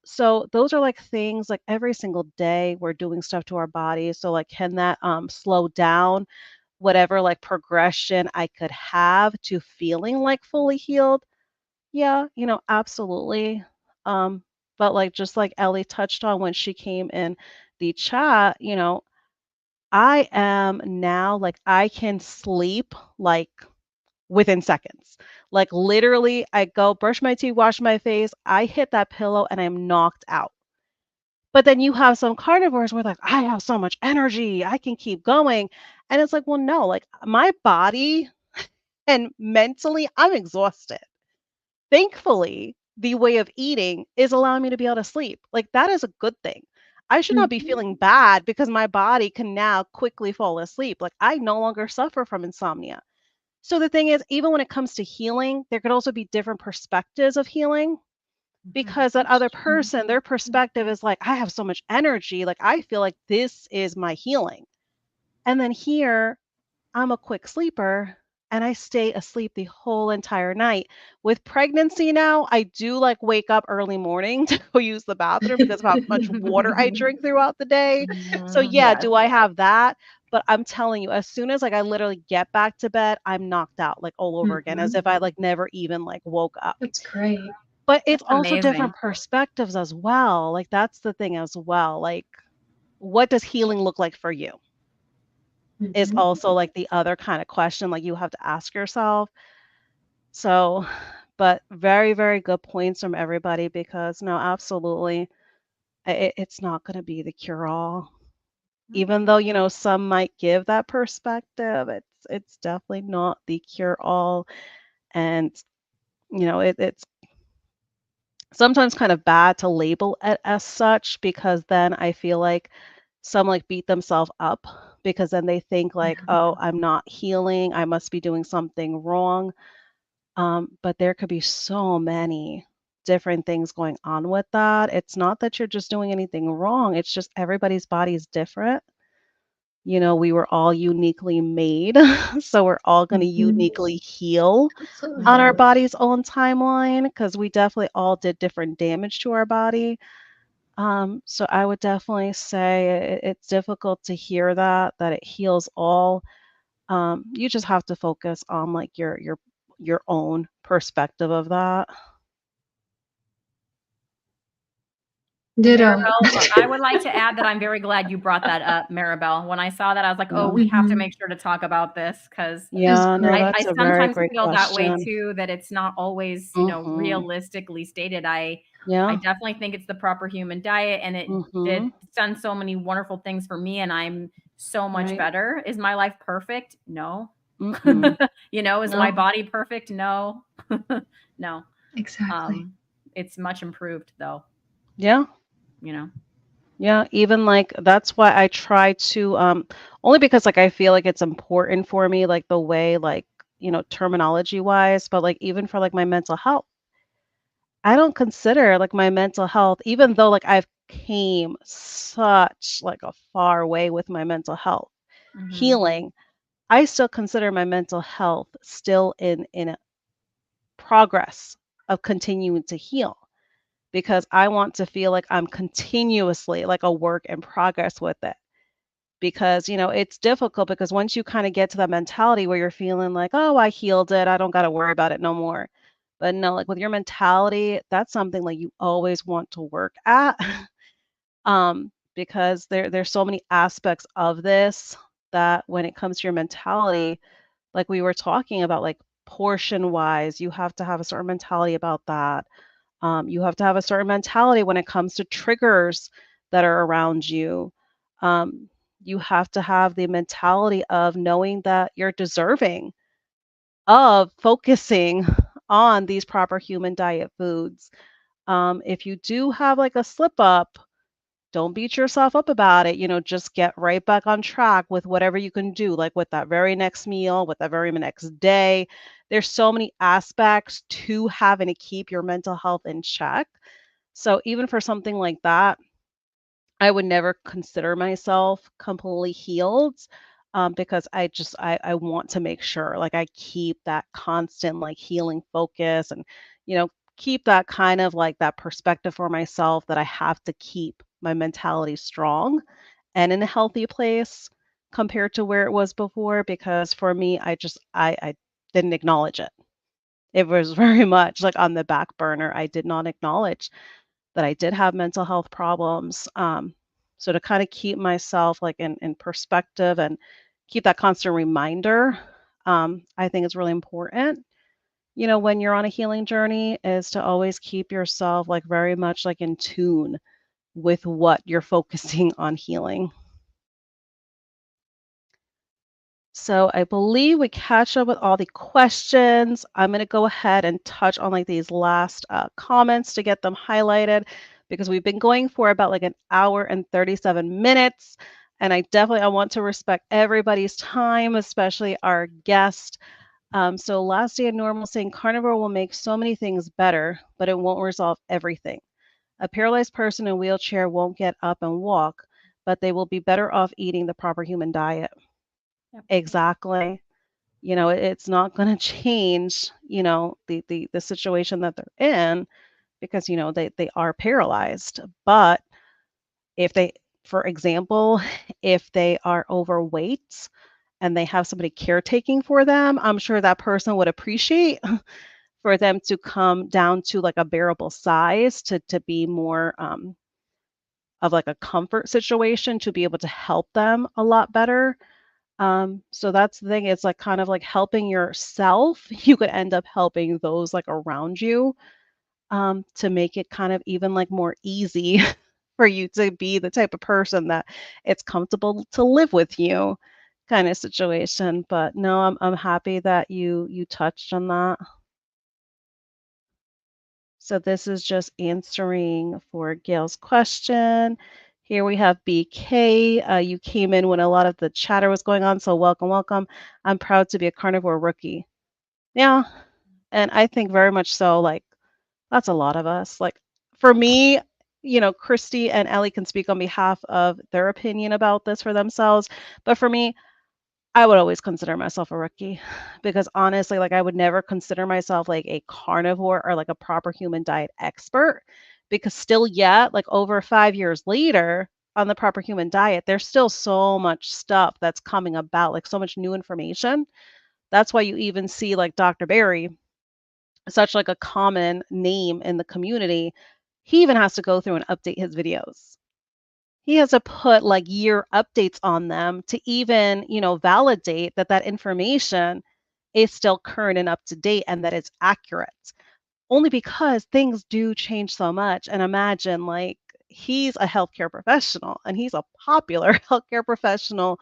So those are like things like every single day we're doing stuff to our body. So like can that slow down whatever like progression I could have to feeling like fully healed? Yeah, absolutely. Um, but like just like Ellie touched on when she came in the chat, I am now like I can sleep like within seconds. Like literally, I go brush my teeth, wash my face, I hit that pillow and I'm knocked out. But then you have some carnivores where like, I have so much energy, I can keep going. And it's like, well, no, like my body and mentally, I'm exhausted. Thankfully, the way of eating is allowing me to be able to sleep. Like that is a good thing. I should not be Mhm. feeling bad because my body can now quickly fall asleep. Like I no longer suffer from insomnia. So the thing is, even when it comes to healing, there could also be different perspectives of healing, because that That's other true. person, their perspective is like, I have so much energy. Like, I feel like this is my healing. And then here, I'm a quick sleeper and I stay asleep the whole entire night. With pregnancy now, I do like wake up early morning to go use the bathroom because of how much water I drink throughout the day. So, yeah, Yes. do I have that? But I'm telling you, as soon as like I literally get back to bed, I'm knocked out like all over again, as Mhm. if I like never even like woke up. That's great. But it's That's also different amazing. perspectives as well. Like that's the thing as well. Like what does healing look like for you? Is Mhm. also like the other kind of question like you have to ask yourself. So, but very, very good points from everybody, because no, absolutely, it's not going to be the cure all. Even though, some might give that perspective, it's definitely not the cure all. And, it's sometimes kind of bad to label it as such, because then I feel like some like beat themselves up because then they think like, oh, I'm not healing, I must be doing something wrong. But there could be so many different things going on with that. It's not that you're just doing anything wrong, it's just everybody's body is different. We were all uniquely made, so we're all going to Mhm. uniquely heal on our Absolutely. body's own timeline because we definitely all did different damage to our body. So I would definitely say it's difficult to hear that it heals all. You just have to focus on like your own perspective of that. Ditto. Maribel, I would like to add that I'm very glad you brought that up, Maribel. When I saw that, I was like, oh, Yeah. we have to Mhm. make sure to talk about this because It's Yeah, no, great. that's I a very sometimes great feel that way question. too, that it's not always, Mhm. realistically stated. I Yeah. definitely think it's the proper human diet and Mhm. it's done so many wonderful things for me and I'm so much Right. better. Is my life perfect? No. Mm-mm. Is No. my body perfect? No. No. Exactly. It's much improved though, Yeah. you know. Yeah, even like that's why I try to only because like I feel like it's important for me like the way like, terminology wise, but like even for like my mental health. I don't consider like my mental health even though like I've came such like a far way with my mental health Mhm. healing. I still consider my mental health still in a progress of continuing to heal because I want to feel like I'm continuously like a work in progress with it. Because, it's difficult because once you kind of get to that mentality where you're feeling like, oh, I healed it, I don't got to worry about it no more. But no, like with your mentality, that's something like you always want to work at. Because there's so many aspects of this that when it comes to your mentality, like we were talking about, like portion wise, you have to have a certain mentality about that. You have to have a certain mentality when it comes to triggers that are around you. Um, you have to have the mentality of knowing that you're deserving of focusing on these proper human diet foods. If you do have like a slip up, don't beat yourself up about it. Just get right back on track with whatever you can do, like with that very next meal, with that very next day. There's so many aspects to having to keep your mental health in check. So even for something like that, I would never consider myself completely healed because I want to make sure like I keep that constant like healing focus and keep that kind of like that perspective for myself that I have to keep my mentality strong and in a healthy place compared to where it was before because for me I didn't acknowledge it. It was very much like on the back burner. I did not acknowledge that I did have mental health problems. So to kind of keep myself like in perspective and keep that constant reminder, I think is really important. When you're on a healing journey, is to always keep yourself like very much like in tune with what you're focusing on healing. So I believe we catch up with all the questions. I'm going to go ahead and touch on like these last comments to get them highlighted because we've been going for about like an hour and 37 minutes. And I want to respect everybody's time, especially our guest. So last day of normal saying carnivore will make so many things better, but it won't resolve everything. A paralyzed person in a wheelchair won't get up and walk, but they will be better off eating the proper human diet. Yep. Exactly. It's not going to change, the situation that they're in because, they are paralyzed. But if they, for example, if they are overweight and they have somebody caretaking for them, I'm sure that person would appreciate for them to come down to like a bearable size to be more of like a comfort situation to be able to help them a lot better. So that's the thing. It's like kind of like helping yourself. You could end up helping those like around you to make it kind of even like more easy for you to be the type of person that it's comfortable to live with you kind of situation. But no, I'm happy that you touched on that. So this is just answering for Gail's question. Here we have BK. You came in when a lot of the chatter was going on, so welcome, welcome. I'm proud to be a carnivore rookie. Yeah, and I think very much so. Like that's a lot of us. Like for me, Cristie and Ellie can speak on behalf of their opinion about this for themselves. But for me, I would always consider myself a rookie because honestly, like I would never consider myself like a carnivore or like a proper human diet expert because still yet, like over 5 years later on the proper human diet, there's still so much stuff that's coming about, like so much new information. That's why you even see like Dr. Barry, such like a common name in the community. He even has to go through and update his videos. He has to put like year updates on them to even, validate that that information is still current and up to date and that it's accurate. Only because things do change so much. And imagine like he's a healthcare professional and he's a popular healthcare professional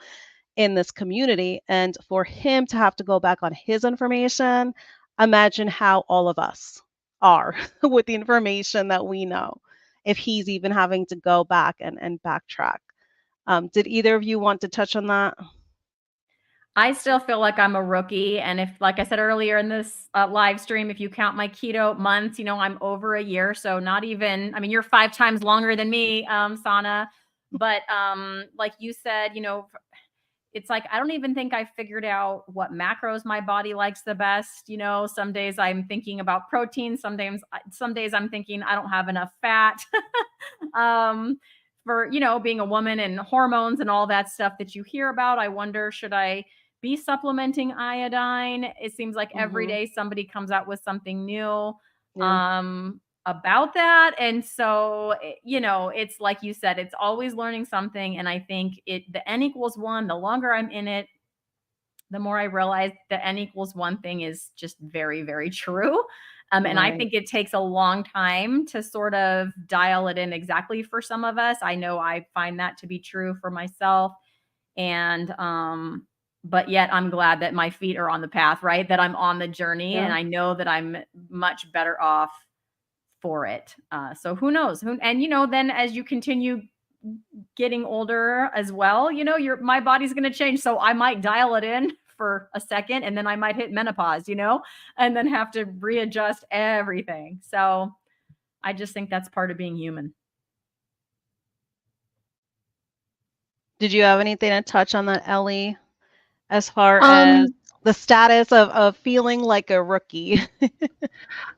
in this community. And for him to have to go back on his information, imagine how all of us are with the information that we know, if he's even having to go back and backtrack. Did either of you want to touch on that? I still feel like I'm a rookie. And if, like I said earlier in this live stream, if you count my keto months, I'm over a year. So not even, I mean, you're 5 times longer than me, Sana. But like you said, it's like I don't even think I figured out what macros my body likes the best. Some days I'm thinking about protein, some days I'm thinking I don't have enough fat. um for being a woman and hormones and all that stuff that you hear about, I wonder, should I be supplementing iodine? It seems like every Hmm. day somebody comes out with something new. Yeah. About that. And so, it's like you said, it's always learning something. And I think the N=1, the longer I'm in it, the more I realize the N=1 thing is just very, very true. And I Right. think it takes a long time to sort of dial it in exactly for some of us. I know I find that to be true for myself. And, but yet I'm glad that my feet are on the path, right? That I'm on the journey, Yeah. and I know that I'm much better off for it. So who knows? And then as you continue getting older as well, my body's going to change. So I might dial it in for a second, and then I might hit menopause, and then have to readjust everything. So I just think that's part of being human. Did you have anything to touch on that, Ellie, as far as Um, the status of feeling like a rookie?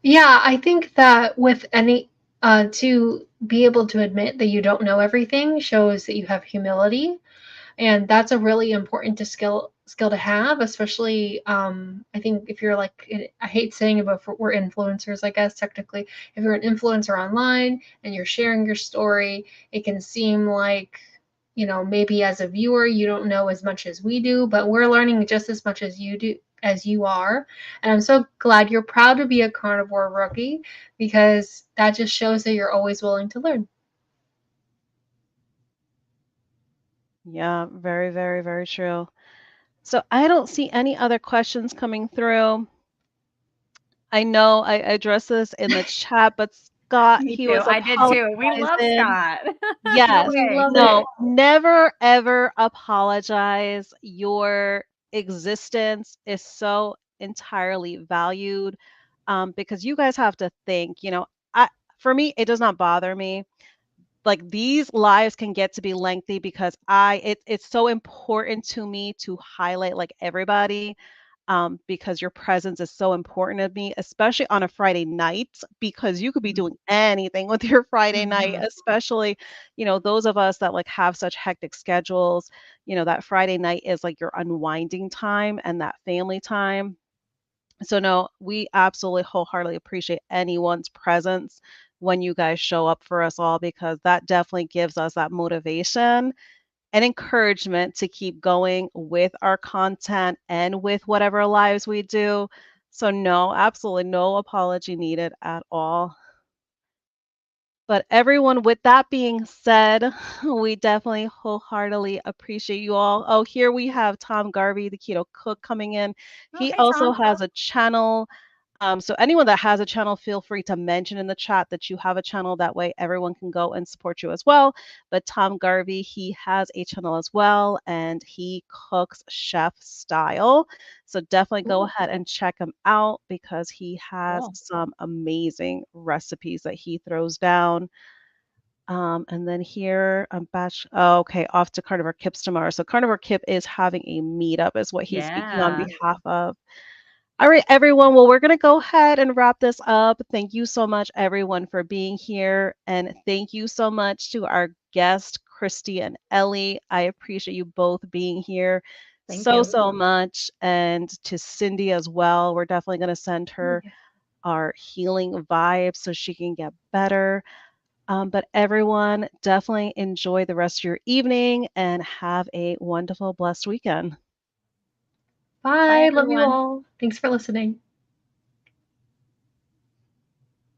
yeah, I think that with any to be able to admit that you don't know everything shows that you have humility, and that's a really important skill to have, especially I think if you're like, I hate saying it, but we're influencers, I guess technically. If you're an influencer online and you're sharing your story, it can seem like, maybe as a viewer you don't know as much as we do, but we're learning just as much as you are. And I'm so glad you're proud to be a carnivore rookie, because that just shows that you're always willing to learn. Yeah, very, very, very true. So I don't see any other questions coming through. I know I addressed this in the chat, but Scott, Me he too. was I did too. We love apologizing. Scott. No Yes. We way. love No, it. never ever apologize. Your existence is so entirely valued, because you guys have to think, for me, it does not bother me. Like these lives can get to be lengthy because it's so important to me to highlight like everybody, because your presence is so important to me, especially on a Friday night, because you could be doing anything with your Friday night, Mhm. especially, those of us that like have such hectic schedules, that Friday night is like your unwinding time and that family time. So no, we absolutely wholeheartedly appreciate anyone's presence when you guys show up for us all, because that definitely gives us that motivation and encouragement to keep going with our content and with whatever lives we do. So no, absolutely no apology needed at all. But everyone, with that being said, we definitely wholeheartedly appreciate you all. Oh, here we have Tom Garvey, the keto cook, coming in. Oh, He hey, also Tom. has a channel. So anyone that has a channel, feel free to mention in the chat that you have a channel. That way everyone can go and support you as well. But Tom Garvey, he has a channel as well, and he cooks chef style. So definitely go Cool. ahead and check him out because he has Cool. some amazing recipes that he throws down. And then here, oh, okay, off to Carnivore Kips tomorrow. So Carnivore Kip is having a meetup, is what he's speaking on Yeah. behalf of. All right, everyone. Well, we're going to go ahead and wrap this up. Thank you so much, everyone, for being here. And thank you so much to our guest, Cristie and Ellie. I appreciate you both being here Thank so, you. so much. And to Cindy as well. We're definitely going to send her our healing vibes so she can get better. But everyone, definitely enjoy the rest of your evening and have a wonderful, blessed weekend. Bye. Love you everyone. all. Thanks for listening.